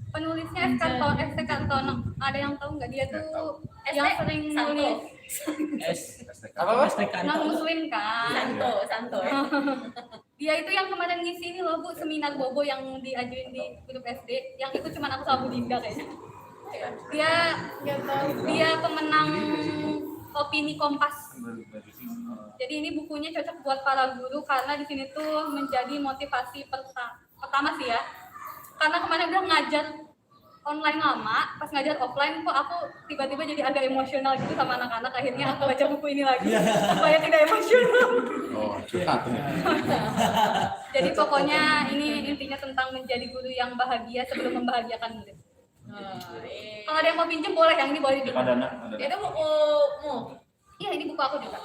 Penulisnya SK Kartono. Ada yang tahu nggak dia tuh yang sering nulis Apa? non muslim kan? Santo. Dia itu yang kemarin ngisi ini loh Bu, seminar Bobo yang diajuin di grup SD. Yang itu cuma aku sama Bu Dinda kayaknya. Dia pemenang opini Kompas. Jadi ini bukunya cocok buat para guru karena di sini tuh menjadi motivasi pertama sih ya. Karena kemarin udah ngajar online lama, pas ngajar offline kok aku tiba-tiba jadi agak emosional gitu sama anak-anak. Akhirnya aku baca buku ini lagi supaya tidak emosional. Oh, curhat. Jadi pokoknya ini intinya tentang menjadi guru yang bahagia sebelum membahagiakan murid. Kalau ada yang mau pinjam boleh, yang ini boleh dipinjam. Itu bukumu. Iya, ini buku aku juga.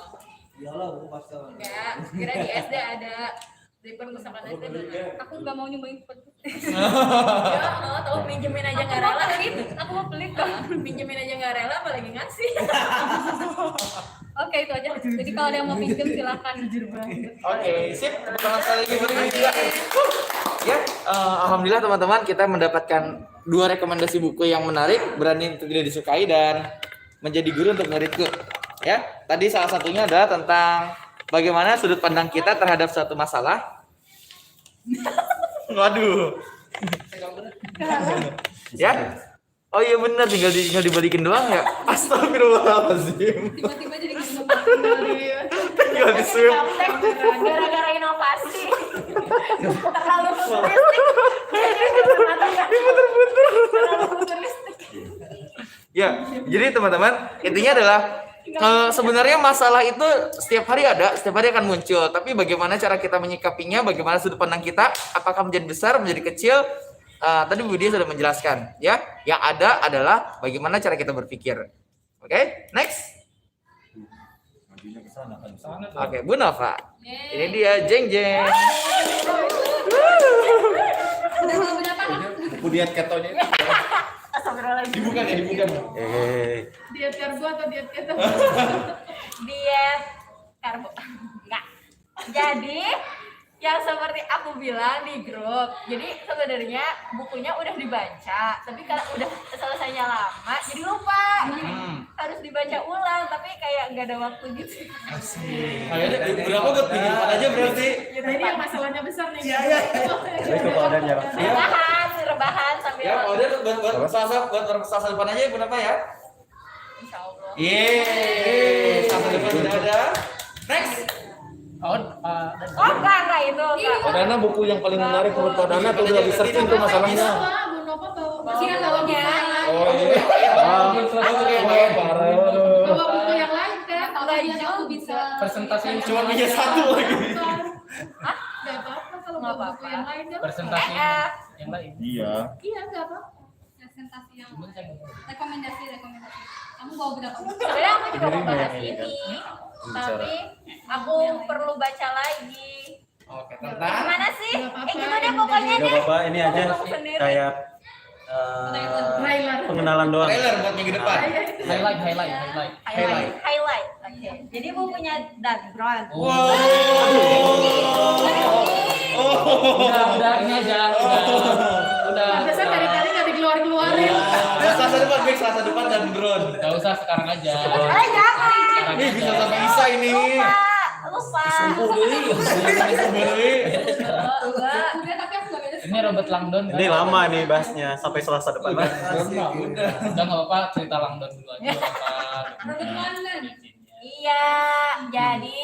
Iyalah, buku pastel. Enggak, kira di SD ada di perpustakaan SD belum. Aku nggak mau nyobain seperti Ya, tahu pinjemin aja nggak rela. aku mau pelit kok. Pinjemin aja nggak rela, apalagi ngasih. Oke, itu aja. Jadi kalau ada yang mau pinjam silakan. Oke, sip. Selamat sekali lagi buat Bu Lydia. Ya, alhamdulillah teman-teman kita mendapatkan 2 rekomendasi buku yang menarik, Berani Tidak Disukai dan Menjadi Guru untuk Muridku. Ya, tadi salah satunya adalah tentang bagaimana sudut pandang kita terhadap suatu masalah. Waduh. Ya. Oh iya benar, tinggal dibalikin doang ya. Astagfirullahaladzim. Tiba-tiba jadi gitu. Tinggal di swim. Gara-gara inovasi. Terlalu futuristik. Ya, jadi teman-teman, intinya adalah sebenarnya masalah itu setiap hari akan muncul. Tapi bagaimana cara kita menyikapinya, bagaimana sudut pandang kita, apakah menjadi besar, menjadi kecil? Tadi Bu Dia sudah menjelaskan, ya. Yang ada adalah bagaimana cara kita berpikir. Oke, next. Oke, Bu Nova. Ini dia jeng jeng. Buku diet ketonya. Dibuka. Diet karbo atau diet keto? Diet karbo enggak. Jadi yang seperti aku bilang di grup, jadi sebenarnya bukunya udah dibaca, tapi karena udah selesainya lama jadi lupa, jadi harus dibaca ulang, tapi kayak nggak ada waktu gitu. Akhirnya berapa buat minggu depan aja berarti? Jadi yang masalahnya besar nih. Iya. Itu kodenya, Pak. Rebahan sambil Ya, udah buat selasa depan aja Bu Nova ya. insya Allah. Yeay, selasa depan udah ada. Next. Oh enggak itu enggak. Padahal buku yang paling menarik menurut Padana tuh udah di searching tuh masalahnya. Bu Nova bawa Sini bawanya. Oh iya. bawa buku yang lain kan? Enggak iya aku bisa. Presentasi Cuma punya 1 lagi. Hah? Gak apa-apa kalau Nggak bawa buku apa-apa. yang lain kan? presentasi yang lain. Iya. Iya nggak apa-apa. Presentasi yang rekomendasi. Kamu bawa berapa? Sebenarnya aku juga mau bahas ini, tapi aku perlu baca lagi. Oke, tentang Gimana sih? Nggak apa-apa, Gitu deh pokoknya Gak deh. apa-apa, ini aja Ngomong sendiri. kayak Trailer. pengenalan doang. trailer buat minggu depan. Highlight. Highlight. Oke. Jadi bukunya Dan Brown. Udah ini aja. Udah. Pantesan dari tadi nggak dikeluar-keluarin. Selasa depan, Bek, Selasa depan dan drone. Gak usah sekarang aja. Jangan. Ih, bisa sampai bisa ini. Lupa. Udah tapi aku gak beda. Ini Robert Langdon. Ini lama nih bahasnya sampai Selasa depan. Udah nggak apa-apa, cerita Langdon dulu aja. Robert Langdon. Iya, jadi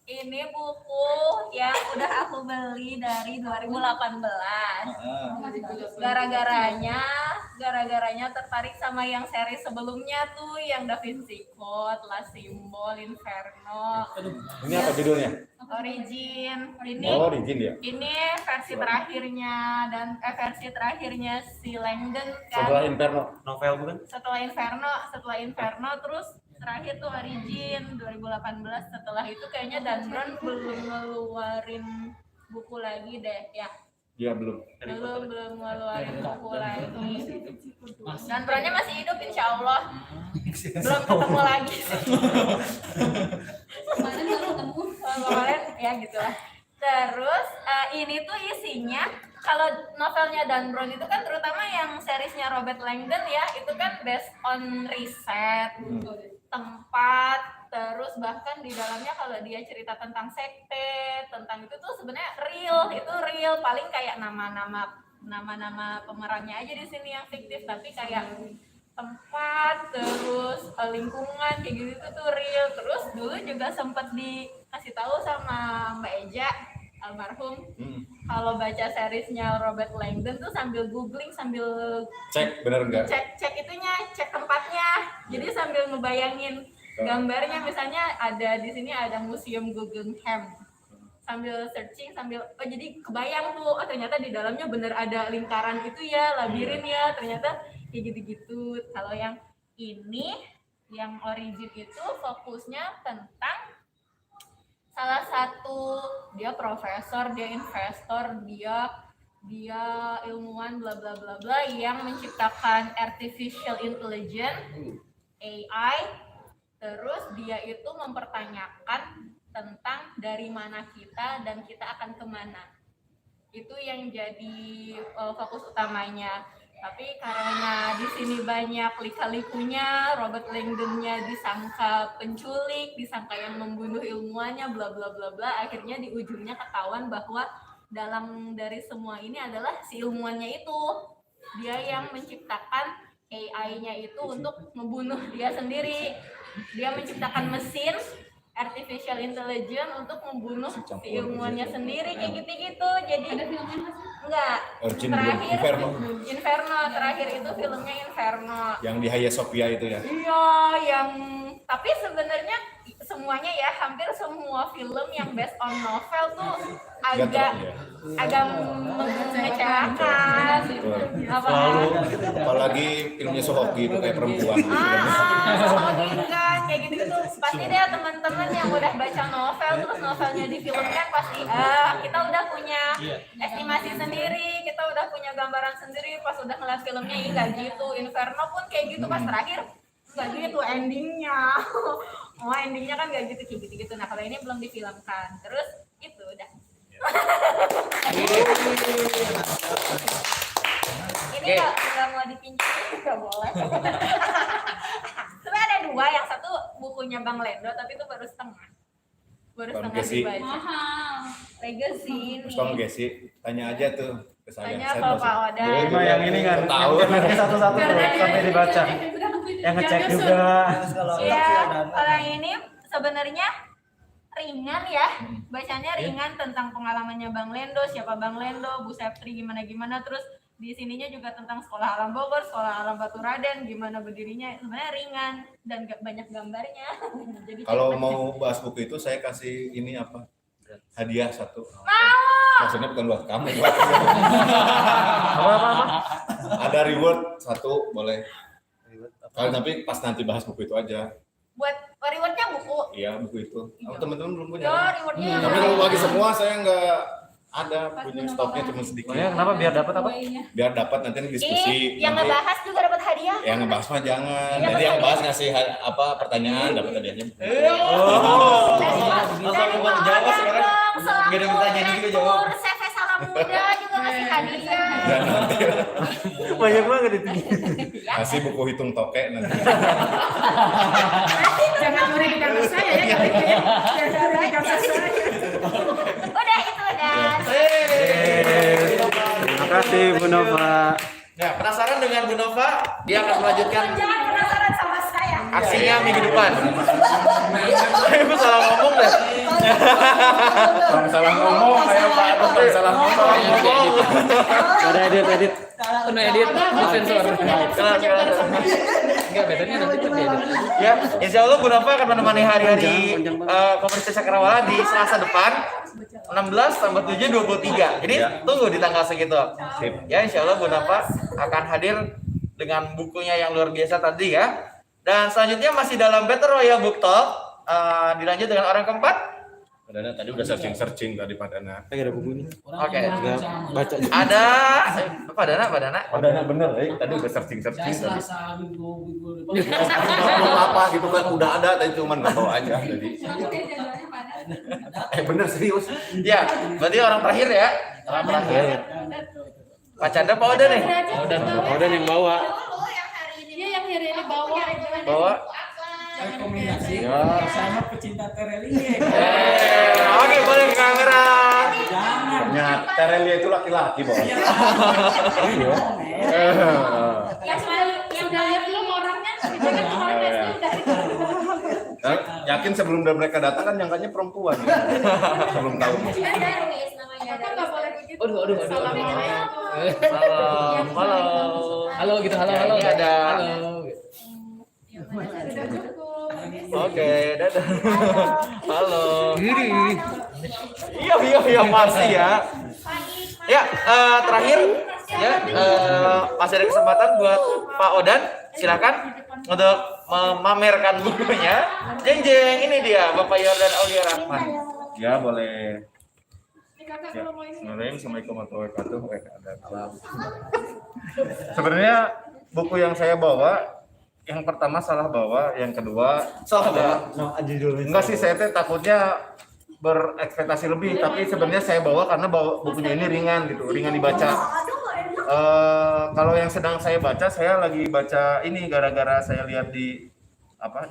ini buku yang udah aku beli dari 2018. Gara-garanya tertarik sama yang seri sebelumnya tuh, yang Da Vinci Code, La Simbol, Inferno, Ini apa judulnya? Origin. Oh, Origin ya. Ini versi terakhirnya dan versi terakhirnya si Langdon kan. Setelah Inferno. Novel bukan? Setelah Inferno terus terakhir tuh Origin 2018. Setelah itu kayaknya Dan Brown belum ngeluarin buku lagi deh ya. Iya, belum. Belum ngeluarin buku lagi. Dan Brownnya masih hidup insya Allah. Belum ketemu lagi sih. Kemarin baru ketemu. Kemarin ya gitu lah. Terus ini tuh isinya, kalau novelnya Dan Brown itu kan terutama yang seriesnya Robert Langdon ya, itu kan based on riset, tempat, terus bahkan di dalamnya kalau dia cerita tentang sekte, tentang itu tuh sebenarnya real, paling kayak nama-nama pemerannya aja di sini yang fiktif, tapi kayak tempat, terus lingkungan kayak gitu tuh real. Terus dulu juga sempat dikasih tahu sama Mbak Eja almarhum, kalau baca seriesnya Robert Langdon tuh sambil googling, sambil Cek bener enggak? cek tempatnya. Jadi sambil ngebayangin gambarnya, misalnya ada di sini ada museum Guggenheim, sambil searching, oh jadi kebayang tuh, oh ternyata di dalamnya bener ada lingkaran itu ya, labirin ya, ternyata kayak gitu-gitu. Kalau yang ini, yang Origin itu fokusnya tentang salah satu, dia profesor, dia investor, dia ilmuwan bla bla bla bla yang menciptakan artificial intelligence AI. Terus dia itu mempertanyakan tentang dari mana kita dan kita akan kemana. Itu yang jadi fokus utamanya. Tapi karena di sini banyak lika-likunya, Robert Langdon-nya disangka penculik, disangka yang membunuh ilmuwannya, bla bla bla bla. Akhirnya di ujungnya ketahuan bahwa dalam dari semua ini adalah si ilmuwannya itu, dia yang menciptakan AI-nya itu untuk membunuh dia sendiri. Dia menciptakan mesin artificial intelligence untuk membunuh si ilmuwannya sendiri, kayak gitu-gitu. Jadi Ada filmnya nggak sih? enggak. Origin Terakhir Inferno. terakhir itu filmnya Inferno. Yang di Hagia Sophia itu ya. Iya, yang tapi sebenarnya semuanya ya, hampir semua film yang based on novel tuh agak mengecewakan. Apalagi filmnya Sohoki itu kayak perempuan. Kan kayak gitu pasti deh teman-teman yang udah baca novel terus novelnya difilmkan pasti kita udah punya estimasi sendiri, kita udah punya gambaran sendiri. Pas udah ngeliat filmnya ini nggak gitu. Inferno pun kayak gitu, pas terakhir nggak gitu endingnya. Endingnya kan nggak gitu, kayak gitu-gitu. Nah kalau ini belum difilmkan, terus itu udah. Ini nggak mau dipinjam, nggak boleh. Sebenarnya ada dua, yang satu bukunya Bang Lendo, tapi itu baru setengah Gesi. dibaca. Mahal. Legacy ini. Terus Bang Gesi, tanya aja tuh ke saya. Tanya Saya ke masih- Pak Oda. Cuma yang ini kan, Tahu. nanti satu-satu tuh sampai dibaca. Yang ngecek juga. Terus kalau Iya, ada kalau yang ini sebenarnya ringan ya, bacanya ringan tentang pengalamannya Bang Lendo, siapa Bang Lendo, Bu Septri gimana-gimana, terus di sininya juga tentang sekolah alam Bogor, sekolah alam Baturaden, gimana berdirinya, sebenarnya ringan dan gak banyak gambarnya. Jadi Kalau cepet. mau bahas buku itu saya kasih ini apa? Hadiah satu. Maksudnya bukan buat kamu, buat Apa? ada reward satu boleh. Kalau tapi pas nanti bahas buku itu aja. buat rewardnya buku. Iya, buku itu. Oh, teman-teman belum punya. Ya, rewardnya. Tapi kalau bagi semua saya nggak ada, punya stoknya cuma sedikit. Pokoknya kenapa biar dapat apa? Biar dapat nanti diskusi. Yang nanti ngebahas juga dapat hadiah. yang ngebahas mah jangan. Iya, Nanti yang betul. bahas ngasih apa pertanyaan dapat hadiahnya. Langsung mau jawab sekarang. Gak ada pertanyaan juga jawab. CV Salam Muda juga ngasih hadiah. Banyak banget itu. Kasih buku hitung toke nanti. Jangan nyuri di kantor saya ya kalau itu ya. Jangan nyuri di kantor saya. Udah itu dan Terima kasih Bu Nova. Nah, penasaran dengan Bu Nova? Dia akan melanjutkan jangan penasaran sama saya. aksinya minggu depan. Ibu salah ngomong deh. Bang salah ngomong, kayak Pak Dokter salah ngomong. Ada edit. Kena edit di sensor. Enggak, bedanya nanti tuh beda. Ya, insya Allah Bu Nova akan menemani hari-hari Komunitas Cakrawala di Selasa depan 16 tambah 7 23. Jadi tunggu di tanggal segitu. Ya, insya Allah Bu Nova akan hadir dengan bukunya yang luar biasa tadi ya. Dan selanjutnya masih dalam Battle Royale Book Talk. Dilanjut dengan orang keempat. Padahal tadi udah searching tadi Padana. Ada buku ini. Oke. Baca. Ada Padana. Padana bener, tadi udah searching tadi. Selasa minggu Belum apa gitu kan udah ada tadi cuman nggak tahu aja tadi. Bener serius. Ya, berarti orang terakhir ya. Orang terakhir. Pak Chandra, Pak Oda nih. Udah yang bawa. Iya yang hari ini bawa. Bawa. rekomendasi Ya. sama pecinta Terelie. Oke, boleh ke kamera. Jangan. Ternyata Terelie itu laki-laki, Bos. Yang sudah lihat belum orangnya? Jangan orangnya sudah. Yakin sebelum mereka datang kan nyangkanya perempuan. Ya? Belum tahu. Kakak nggak boleh begitu. Aduh. Salam ya. Salam. Halo. Halo gitu, halo. Ini ada. Halo. Sudah cukup. Oke, dadah. Halo. Iya masih ya. Ya, terakhir ya masih ada kesempatan buat Pak Odan, silakan untuk memamerkan bukunya. Jeng ini dia Bapak Yordan Aulia Rahman. Ya, boleh. Ini kakak kalau mau ini. Assalamualaikum warahmatullahi wabarakatuh. Sebenarnya buku yang saya bawa, yang pertama salah bawa, yang kedua Salah bawa. enggak sih, saya takutnya berekspektasi lebih, tapi sebenarnya saya bawa karena bukunya ini ringan gitu, ringan dibaca. Kalau yang sedang saya baca, saya lagi baca ini gara-gara saya lihat di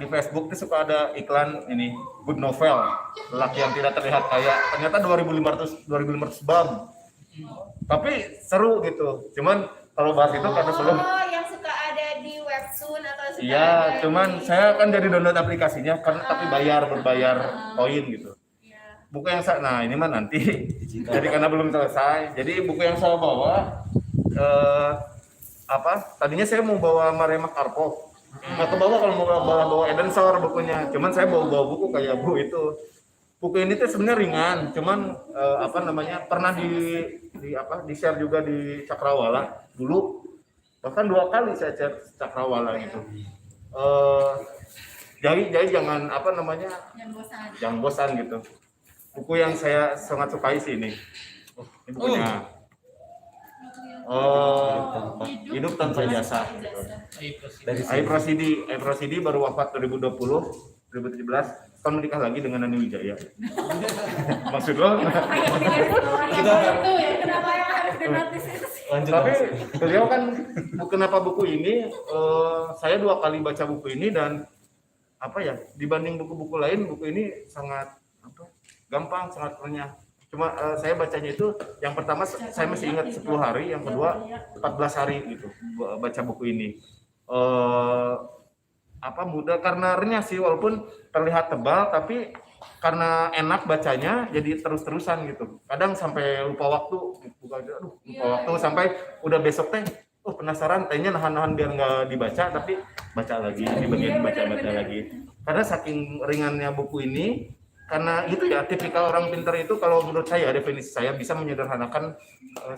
Facebook itu suka ada iklan ini good novel, lelaki yang tidak terlihat kaya. Ternyata 2500 bab. Tapi seru gitu. Cuman kalau bahas itu karena belum. Oh, yang suka ada di webtoon atau suka Iya, ada cuman di- saya kan dari download aplikasinya karena tapi berbayar koin gitu. Buku yang nah ini mah nanti. Jadi karena belum selesai. Jadi buku yang saya bawa tadinya saya mau bawa Marema Karpov. Nggak kebawa kalau mau bawa Eden Sor bukunya. Cuman saya bawa buku kayak Bu itu. Buku ini tuh sebenarnya ringan, cuman pernah di share juga di Cakrawala dulu. Bahkan 2 kali saya share Cakrawala gitu. Jadi jangan jangan bosan gitu. Buku yang saya sangat sukai sih ini. Ini bukunya. Hidup tanpa jasa. Aib Rosidi baru wafat 2017, kan menikah lagi dengan Nani Wijaya. Maksud lo? Kenapa yang harus dinotis itu sih? Tapi beliau kan kenapa buku ini? Saya 2 kali baca buku ini dan dibanding buku-buku lain, buku ini sangat gampang, sangat renyah. Cuma saya bacanya itu yang pertama saya masih ingat 10 hari, yang kedua 14 hari gitu baca buku ini. Mudah karena renyah sih, walaupun terlihat tebal tapi karena enak bacanya jadi terus-terusan gitu. Kadang sampai lupa waktu sampai udah besok penasaran tehnya nahan-nahan biar nggak dibaca tapi baca lagi, di bagian baca lagi. Karena saking ringannya buku ini, karena gitu ya, tipikal orang pintar itu kalau menurut saya, definisi saya, bisa menyederhanakan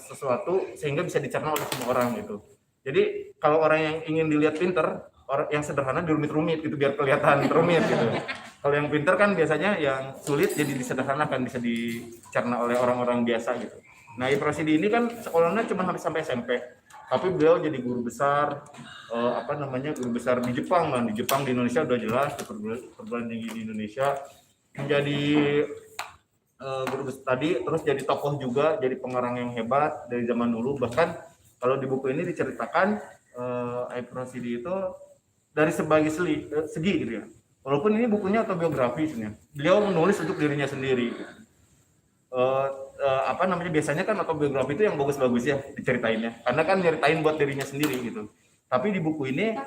sesuatu sehingga bisa dicerna oleh semua orang gitu. Jadi kalau orang yang ingin dilihat pintar, orang yang sederhana dirumit-rumit gitu biar kelihatan rumit gitu. Kalau yang pintar kan biasanya yang sulit jadi disederhanakan, bisa dicerna oleh orang-orang biasa gitu. Nah, Ibu Rosidi ini kan sekolahnya cuma sampai SMP, tapi beliau jadi guru besar, guru besar di Jepang kan. Di Jepang, di Indonesia udah jelas, di perguruan tinggi di Indonesia, menjadi guru besar tadi, terus jadi tokoh juga, jadi pengarang yang hebat dari zaman dulu. Bahkan kalau di buku ini diceritakan Ibu Rosidi itu dari segi gitu ya. Walaupun ini bukunya autobiografi sebenarnya, beliau menulis untuk dirinya sendiri. Biasanya kan autobiografi itu yang bagus-bagus ya diceritainnya, karena kan nyeritain buat dirinya sendiri gitu. Tapi di buku ini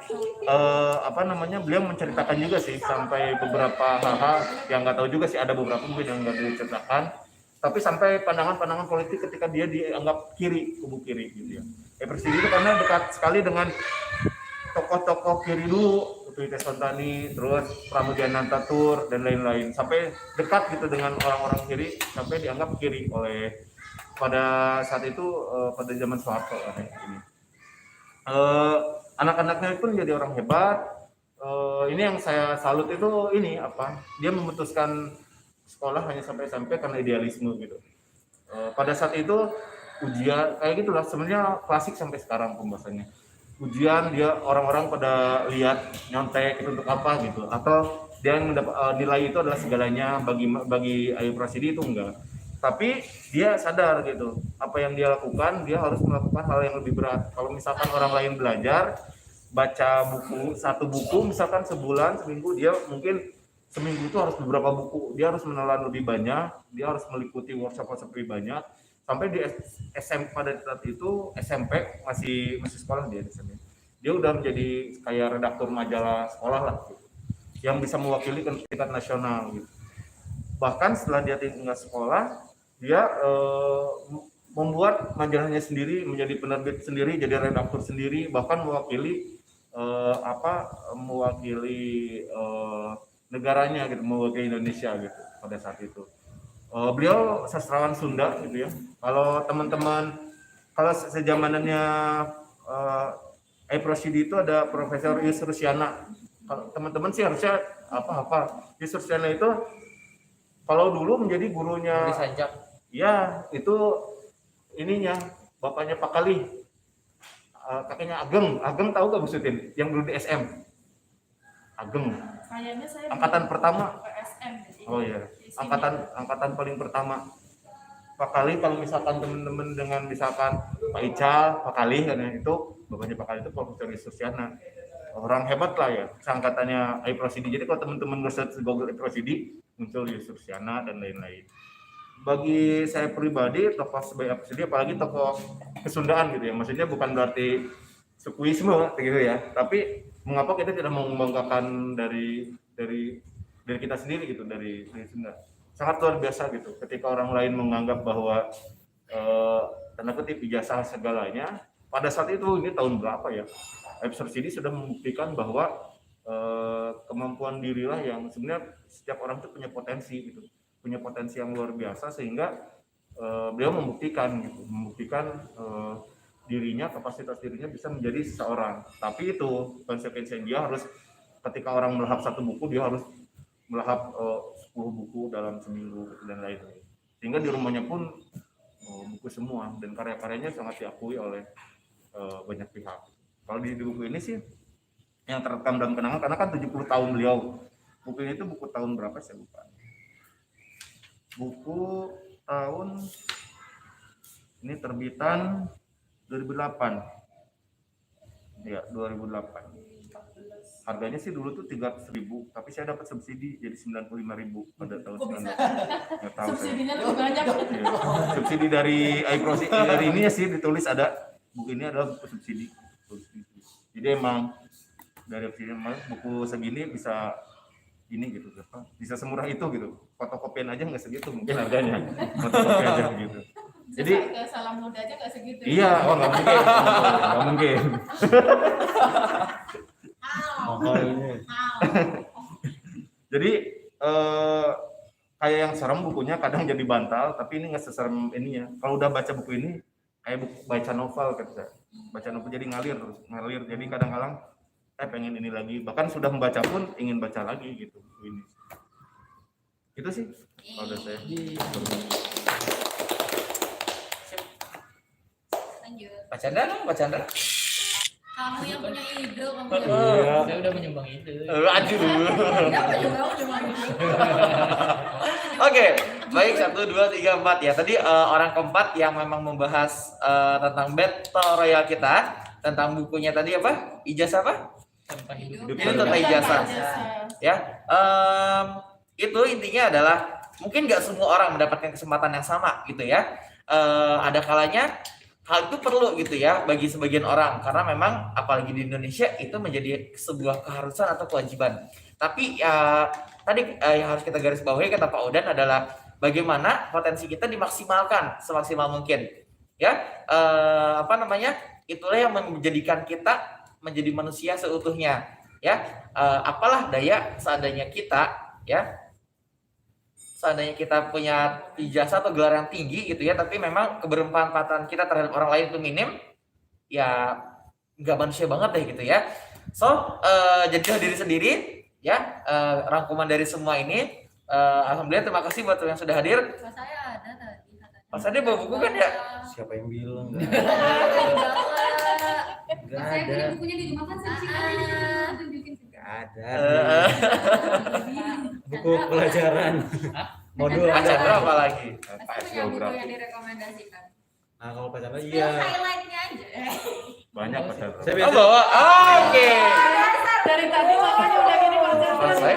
beliau menceritakan juga sih sampai beberapa hal-hal yang nggak tahu juga sih, ada beberapa mungkin yang nggak diceritakan, tapi sampai pandangan-pandangan politik ketika dia dianggap kubu kiri gitu ya. Ibu Rosidi itu karena dekat sekali dengan tokoh-tokoh kiri dulu, seperti Sontani, terus Pramudian Tatur dan lain-lain, sampai dekat gitu dengan orang-orang kiri, sampai dianggap kiri oleh pada saat itu pada zaman Soeharto ini. Anak-anaknya pun jadi orang hebat. Ini yang saya salut itu dia memutuskan sekolah hanya sampai SMP karena idealisme gitu. Pada saat itu ujian kayak gitulah sebenarnya klasik sampai sekarang pembahasannya. Ujian dia orang-orang pada lihat nyontek itu untuk apa gitu, atau dia yang mendapat nilai itu adalah segalanya. Bagi Ibu Rosidi itu enggak, tapi dia sadar gitu apa yang dia lakukan, dia harus melakukan hal yang lebih berat. Kalau misalkan orang lain belajar baca satu buku misalkan sebulan, seminggu, dia mungkin seminggu itu harus beberapa buku, dia harus menelan lebih banyak, dia harus meliputi workshop lebih banyak. Sampai di SMP pada saat itu SMP masih sekolah dia di sana. Dia udah menjadi kayak redaktur majalah sekolah lah gitu, yang bisa mewakili ke tingkat nasional gitu. Bahkan setelah dia tinggal sekolah, dia membuat majalahnya sendiri, menjadi penerbit sendiri, jadi redaktur sendiri, bahkan mewakili negaranya gitu, mewakili Indonesia gitu pada saat itu. Beliau sastrawan Sunda gitu ya. Kalau teman-teman, kalau sejamanannya Ibu Rosidi itu ada Profesor Yus Rusyana. Kalau teman-teman sih harusnya apa Yus Rusyana itu kalau dulu menjadi gurunya Sanjak. Ya, itu ininya bapaknya Pak Kali. Kakeknya Ageng tahu gak Bu Sutin? Yang dulu di SM. Ageng. Kayaknya saya angkatan pertama. SM. Oh iya. Angkatan paling pertama. Pak Kali, kalau misalkan teman-teman dengan misalkan Pak Ical, Pak Kali kan itu bapaknya Pak Kali itu Profesor Yususiana. Orang hebat lah ya, seangkatannya Ibu Rosidi. Jadi kalau teman-teman nge-search Google Ibu Rosidi, muncul Yususiana dan lain-lain. Bagi saya pribadi, tokoh sebagai Ibu Rosidi, apalagi tokoh kesundaan gitu ya. Maksudnya bukan berarti sukuisme gitu ya, tapi mengapa kita tidak membanggakan dari kita sendiri gitu, dari Sunda. Sangat luar biasa gitu ketika orang lain menganggap bahwa tanda kutip ijazah segalanya. Pada saat itu, ini tahun berapa ya, Ibu Rosidi sudah membuktikan bahwa kemampuan dirilah yang sebenarnya setiap orang itu punya potensi gitu, punya potensi yang luar biasa, sehingga beliau membuktikan dirinya, kapasitas dirinya bisa menjadi seseorang. Tapi itu konsekuensinya dia harus, ketika orang melahap satu buku, dia harus melahap 10 buku dalam seminggu dan lain-lain. Sehingga di rumahnya pun buku semua, dan karya-karyanya sangat diakui oleh banyak pihak. Kalau di buku ini sih yang terekam dalam kenangan, karena kan 70 tahun beliau. Buku ini tuh buku tahun berapa saya lupa. Buku tahun ini terbitan 2008. Ya, 2008. Harganya sih dulu tuh 300.000, tapi saya dapat subsidi jadi 95.000 pada tahun 19. Enggak tahu. Subsidinya lebih banyak. Ya. Subsidi dari iProsi dari ini ya sih ditulis ada buku ini adalah buku subsidi. Jadi emang dari buku segini bisa ini gitu, bisa semurah itu gitu. Fotokopian aja nggak segitu mungkin harganya. Fotokopi aja gitu. Jadi salam muda aja nggak segitu. Iya, nggak mungkin. Jadi kayak yang serem bukunya kadang jadi bantal, tapi ini nggak seserem ininya. Kalau udah baca buku ini kayak baca novel, baca novel jadi ngalir. Jadi kadang-kadang pengen ini lagi, bahkan sudah membaca pun ingin baca lagi gitu ini. Itu sih kalau dari saya. Lanjut. Pak Chandra dong, Pak Chandra. Kamu yang punya ide, kamu Saya udah menyumbang ide. Aduh. Kenapa juga kamu cuma ide? Oke, baik 1, 2, 3, 4 ya. Tadi orang keempat yang memang membahas tentang battle royale kita, tentang bukunya tadi apa? Ijazah apa? Tanpa hidup. Hidup Itu tanpa tentang ijazah. Jasa. Ya, itu intinya adalah mungkin nggak semua orang mendapatkan kesempatan yang sama gitu ya. Ada kalanya hal itu perlu gitu ya bagi sebagian orang karena memang apalagi di Indonesia itu menjadi sebuah keharusan atau kewajiban. Tapi tadi yang harus kita garis bawahi kata Pak Udan adalah bagaimana potensi kita dimaksimalkan semaksimal mungkin. Ya, itulah yang menjadikan kita menjadi manusia seutuhnya. Ya, apalah daya seandainya kita punya ijazah atau gelar yang tinggi gitu ya, tapi memang kebermanfaatan kita terhadap orang lain itu minim, ya nggak manusia banget deh gitu ya. So, jadilah diri sendiri ya. Rangkuman dari semua ini, alhamdulillah terima kasih buat yang sudah hadir. Pas saya ada tadi katanya. Pas tadi bawa buku kan ya? Siapa yang bilang? Saya punya bukunya di rumah kan saya tunjukin juga. Ada. Buku pelajaran. Modul Pak Chandra apa lagi? Saya punya buku yang direkomendasikan. Nah, kalau Pak Chandra Spill highlightnya aja. Banyak Pak. Saya Oh biasa bawa, oke. Dari tadi makanya udah gini Selesai.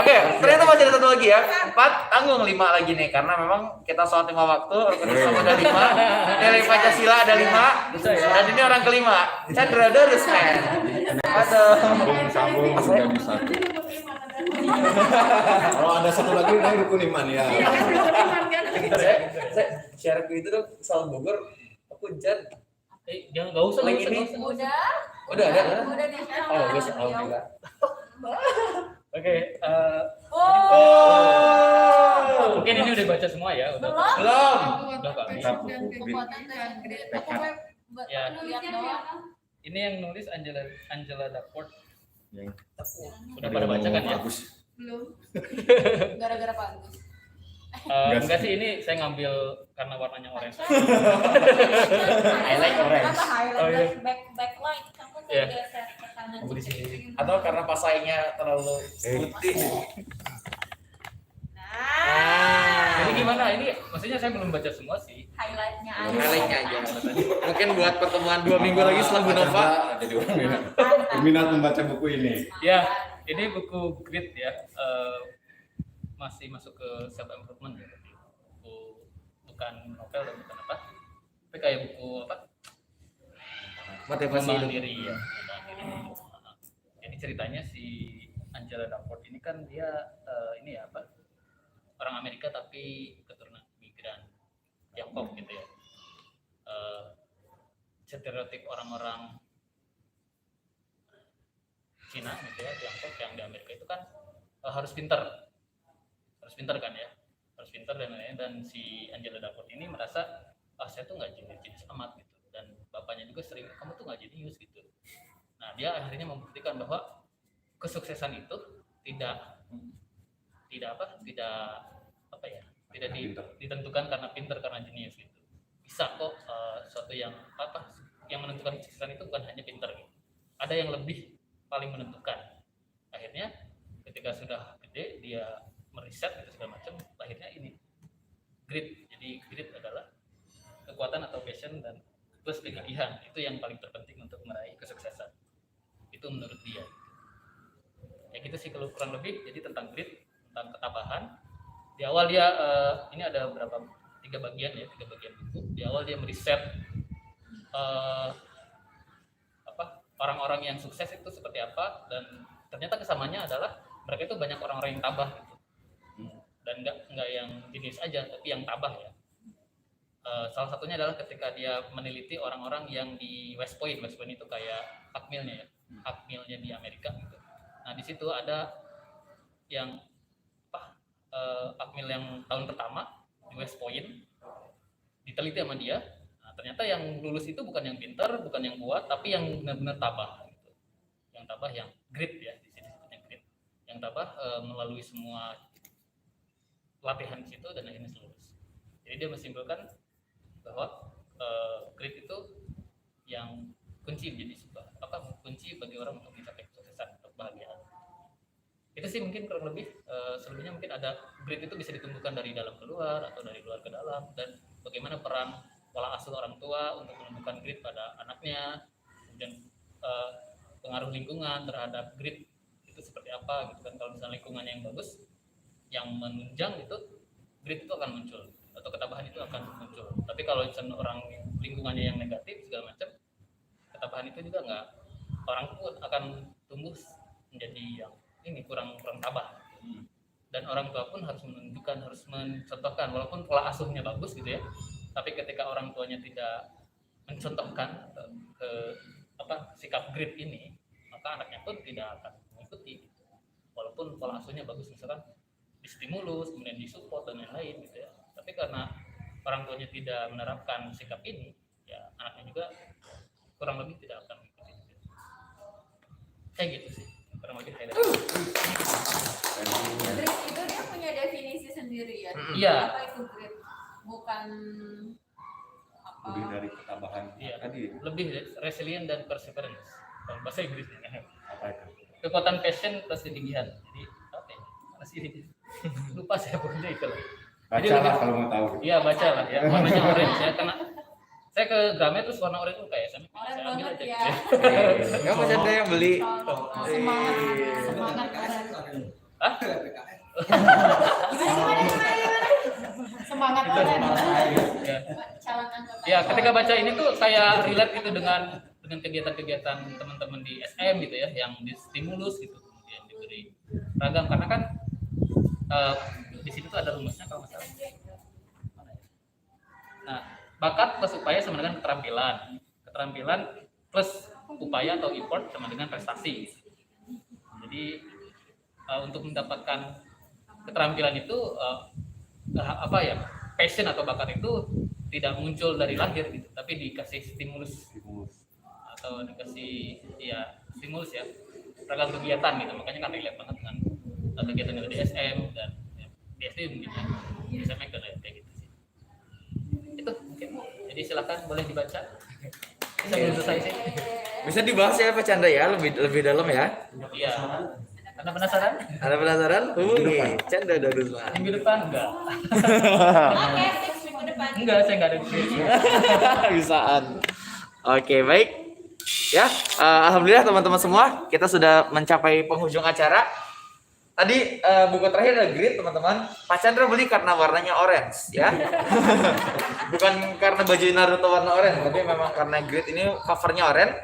Oke, ternyata masih ada satu lagi ya. 4, tanggung 5 lagi nih karena memang kita sholat 5 waktu, organisasi ada 5, nilai Pancasila ada 5, dan ini orang kelima. Chandra Darus men. Aduh. Sambung menjadi satu. Kalau ada satu lagi ini rukun iman ya. Saya share ke itu dong, Salam Bogor. Aku Jan. Jangan nggak usah Lagi nggak ini. usah. Udah ada. Udah di share. Oh, bagus. Alhamdulillah. Oke, Oh. mungkin ini udah baca semua ya, udah. Belum. Udah Pak. Kekuatan dan grid. Ya. Penulisnya siapa? Ini yang nulis Angela Davenport. Yang Udah pada baca kan ya? Bagus. Belum. Gara-gara Pak Agus. Enggak sih, ini saya ngambil karena warnanya orange. I like orange. Apa highlight Oh, iya. backlight kamu tuh Iya. geser ke kanan. Aku di sini. Atau karena pasainya terlalu putih. Nah, Jadi gimana? Ini maksudnya saya belum baca semua sih. highlightnya aja. Highlightnya aja. Mungkin buat pertemuan 2 minggu lagi setelah Bu Nova. Jadi orang minat membaca buku ini. Ya, ini buku Grit ya. Masih masuk ke self improvement ya. Buku bukan novel dan bukan apa. Tapi kayak buku apa? Motivasi Pengembangan hidup. diri ya. Pengembangan diri. Jadi ceritanya si Angela Davenport ini kan dia ini ya apa? Orang Amerika tapi keturunan migran Tiongkok gitu ya. Stereotip orang-orang Cina gitu ya, Tiongkok yang di Amerika itu kan harus pintar kan ya, harus pintar dan lain-lain. Dan si Angela Davenport ini merasa saya tuh nggak jenius amat gitu, dan bapaknya juga sering kamu tuh nggak jenius gitu. Nah dia akhirnya membuktikan bahwa kesuksesan itu tidak ditentukan karena pintar, karena jenius gitu. Bisa kok suatu yang yang menentukan kesuksesan itu bukan hanya pintar gitu. Ada yang lebih paling menentukan. Akhirnya ketika sudah gede dia meriset gitu segala macam, akhirnya ini grit. Jadi grit adalah kekuatan atau passion dan plus kegigihan. Itu yang paling terpenting untuk meraih kesuksesan. Itu menurut dia. Ya gitu sih kalau kurang lebih. Jadi tentang grit, tentang ketabahan. Di awal dia ini ada berapa 3 bagian buku. Di awal dia meriset orang-orang yang sukses itu seperti apa, dan ternyata kesamanya adalah mereka itu banyak orang-orang yang tabah gitu. Dan enggak yang jenius aja, tapi yang tabah ya. Salah satunya adalah ketika dia meneliti orang-orang yang di West Point itu kayak Akmilnya ya, Akmilnya di Amerika gitu. Nah di situ ada yang Akmil yang tahun pertama di West Point diteliti sama dia. Nah, ternyata yang lulus itu bukan yang pintar, bukan yang kuat, tapi yang benar-benar tabah gitu. tabah yang grit ya, di sini disebutnya grit. Yang tabah melalui semua latihan di situ dan akhirnya lulus. Jadi dia menyimpulkan bahwa grit itu yang kunci menjadi sebuah kunci bagi orang untuk mencapai kesuksesan atau kebahagiaan. Itu sih mungkin kurang lebih sebelumnya mungkin ada grit itu bisa ditumbuhkan dari dalam keluar atau dari luar ke dalam, dan bagaimana peran pola asuh orang tua untuk menumbuhkan grit pada anaknya, kemudian pengaruh lingkungan terhadap grit itu seperti apa gitu kan. Kalau misalnya lingkungannya yang bagus, yang menunjang itu, grit itu akan muncul atau ketabahan itu akan muncul. Tapi kalau misalnya orang lingkungannya yang negatif segala macam, ketabahan itu juga nggak, orang pun akan tumbuh menjadi yang ini kurang tabah. Dan orang tua pun harus menunjukkan, harus mencontohkan, walaupun pola asuhnya bagus gitu ya, tapi ketika orang tuanya tidak mencontohkan sikap grit ini, maka anaknya pun tidak akan mengikuti gitu. Walaupun pola asuhnya bagus, misalkan distimulus, kemudian disupport dan lain-lain gitu ya, tapi karena orang tuanya tidak menerapkan sikap ini, ya anaknya juga kurang lebih tidak akan mengikuti gitu. Kayak gitu sih kurang lebih highlight. Grit itu dia punya definisi sendiri ya. Iya. Apa itu grit? Bukan Lebih dari ketabahan tadi. Lebih resilient dan perseverance. Kalau bahasa Inggrisnya. Apa itu? Kekuatan passion plus kegigihan. Jadi apa ya? Mana sih ini? Lupa saya punya itu. Baca lah kalau mau tahu. Iya baca lah ya. Warnanya orange ya, karena saya ke Gramet terus warna orange itu kayak saya ambil aja. ya. Enggak Mas Chandra yang beli. Semangat. Hah? Semangat keren. Ya. Calon anggota. Ya, ketika baca ini tuh kayak relate gitu dengan kegiatan-kegiatan teman-teman di SM gitu ya, yang distimulus gitu, kemudian diberi ragam, karena kan di sini tuh ada rumusnya kalau nggak salah. Nah, bakat plus upaya sama dengan keterampilan, keterampilan plus upaya atau effort sama dengan prestasi. Jadi untuk mendapatkan keterampilan itu passion atau bakat itu tidak muncul dari lahir gitu, tapi dikasih stimulus atau dikasih stimulus ya, ragam kegiatan gitu. Makanya kan relate banget dengan kegiatan yang di SM dan di SD mungkin ya, di SMA kayak gitu sih. Itu mungkin. Jadi silakan boleh dibaca. Bisa selesai sih. Bisa dibahas ya Pak Chandra ya, lebih dalam ya. Iya. Anda penasaran? Ada penasaran? Hubungi Chandra Darusman. Minggu depan enggak? Oke, tips minggu depan. Enggak, saya enggak ada di sini. Bisaan. Oke, baik. Ya, alhamdulillah teman-teman semua, kita sudah mencapai penghujung acara. Tadi buku terakhir ada grit teman-teman. Pak Chandra beli karena warnanya orange ya. Bukan karena baju Naruto warna orange, tapi memang karena grit ini covernya orange.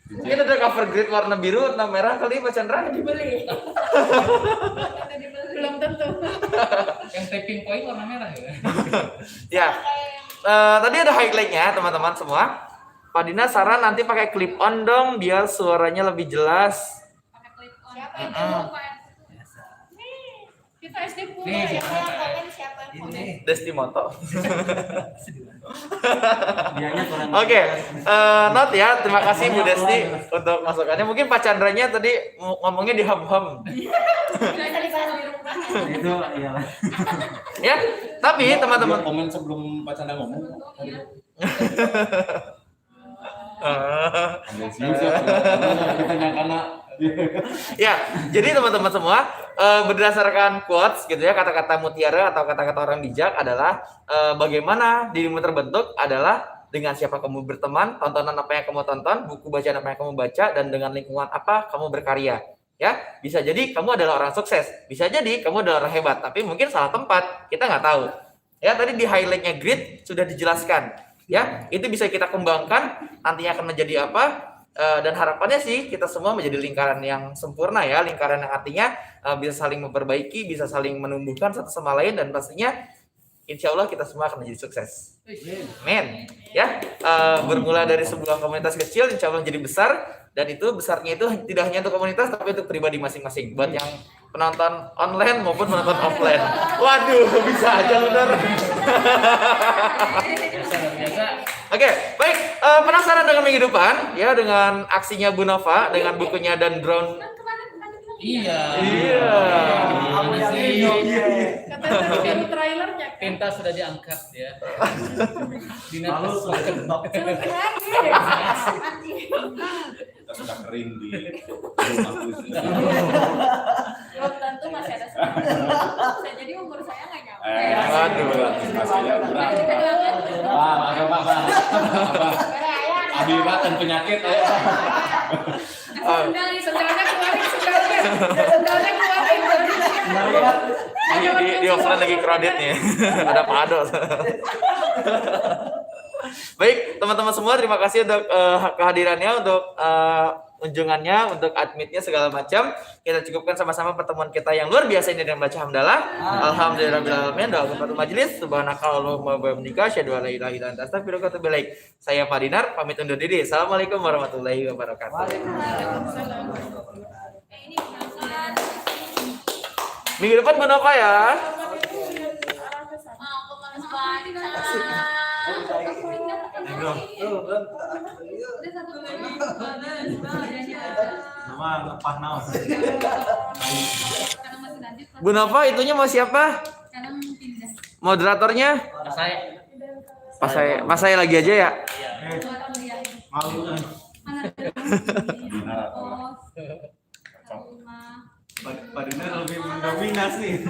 Mungkin ada cover grit warna biru, warna merah kali Pak Chandra dibeli. Belum tentu. Yang taping point warna merah ya. Ya. Tadi ada highlightnya teman-teman semua. Pak Dina saran nanti pakai clip on dong biar suaranya lebih jelas. Siapa yang mau Kita SD pula Siapa ya. yang kalian siapa yang komen? Destimoto. Dianya kurang. Oke, not ya. Terima kasih Bu Desti untuk masukannya. Mungkin Pak Chandranya tadi ngomongnya di ham-ham. Bisa dibahas di rumah. Itu iyalah. Ya, tapi teman-teman. Komen sebelum Pak Chandra ngomong. Kita karena Ya, jadi teman-teman semua berdasarkan quotes gitu ya, kata-kata mutiara atau kata-kata orang bijak adalah bagaimana dirimu terbentuk adalah dengan siapa kamu berteman, tontonan apa yang kamu tonton, buku bacaan apa yang kamu baca, dan dengan lingkungan apa kamu berkarya. Ya, bisa jadi kamu adalah orang sukses, bisa jadi kamu adalah orang hebat, tapi mungkin salah tempat, kita nggak tahu. Ya, tadi di highlightnya grit sudah dijelaskan. Ya, itu bisa kita kembangkan, nantinya akan menjadi apa? Dan harapannya sih kita semua menjadi lingkaran yang sempurna ya, lingkaran yang artinya bisa saling memperbaiki, bisa saling menumbuhkan satu sama lain, dan pastinya insya Allah kita semua akan menjadi sukses. Amin. Ya, bermula dari sebuah komunitas kecil, insya Allah jadi besar, dan itu besarnya itu tidak hanya untuk komunitas tapi untuk pribadi masing-masing. Buat yang penonton online maupun penonton offline. Waduh, bisa aja bener. Biasa Oke, baik. Penasaran dengan minggu depan ya dengan aksinya Bu Nova dengan bukunya Dan Brown. Iya. Iya. Katanya baru trailernya kan. Tinta sudah diangkat ya. Lalu Kita sudah kering di Belum tentu masih ada bisa jadi umur saya nggak nyampe. Aduh. masih berat. akhirat dan penyakit. Sendalnya keluarin, sendalnya keluarin. Di offline lagi kredit nih. Ada Pak Ado. Baik, teman-teman semua terima kasih untuk kehadirannya, untuk kunjungannya, untuk admitnya segala macam. Kita cukupkan sama-sama pertemuan kita yang luar biasa ini dengan baca hamdalah. Alhamdulillahirabbil alamin. Doa kepada majelis. Subhanakallahumma wa bihamdika asyhadu an la ilaha illa anta astaghfiruka wa atubu ilaik. Saya Pak Dinar pamit undur diri. Assalamualaikum warahmatullahi wabarakatuh. Minggu depan Bu Nova ya. Nama lepas naon. Bu Nova itunya mau siapa? Moderatornya? Pas saya lagi aja ya. Malu. Pak Dinar lebih mendominasi.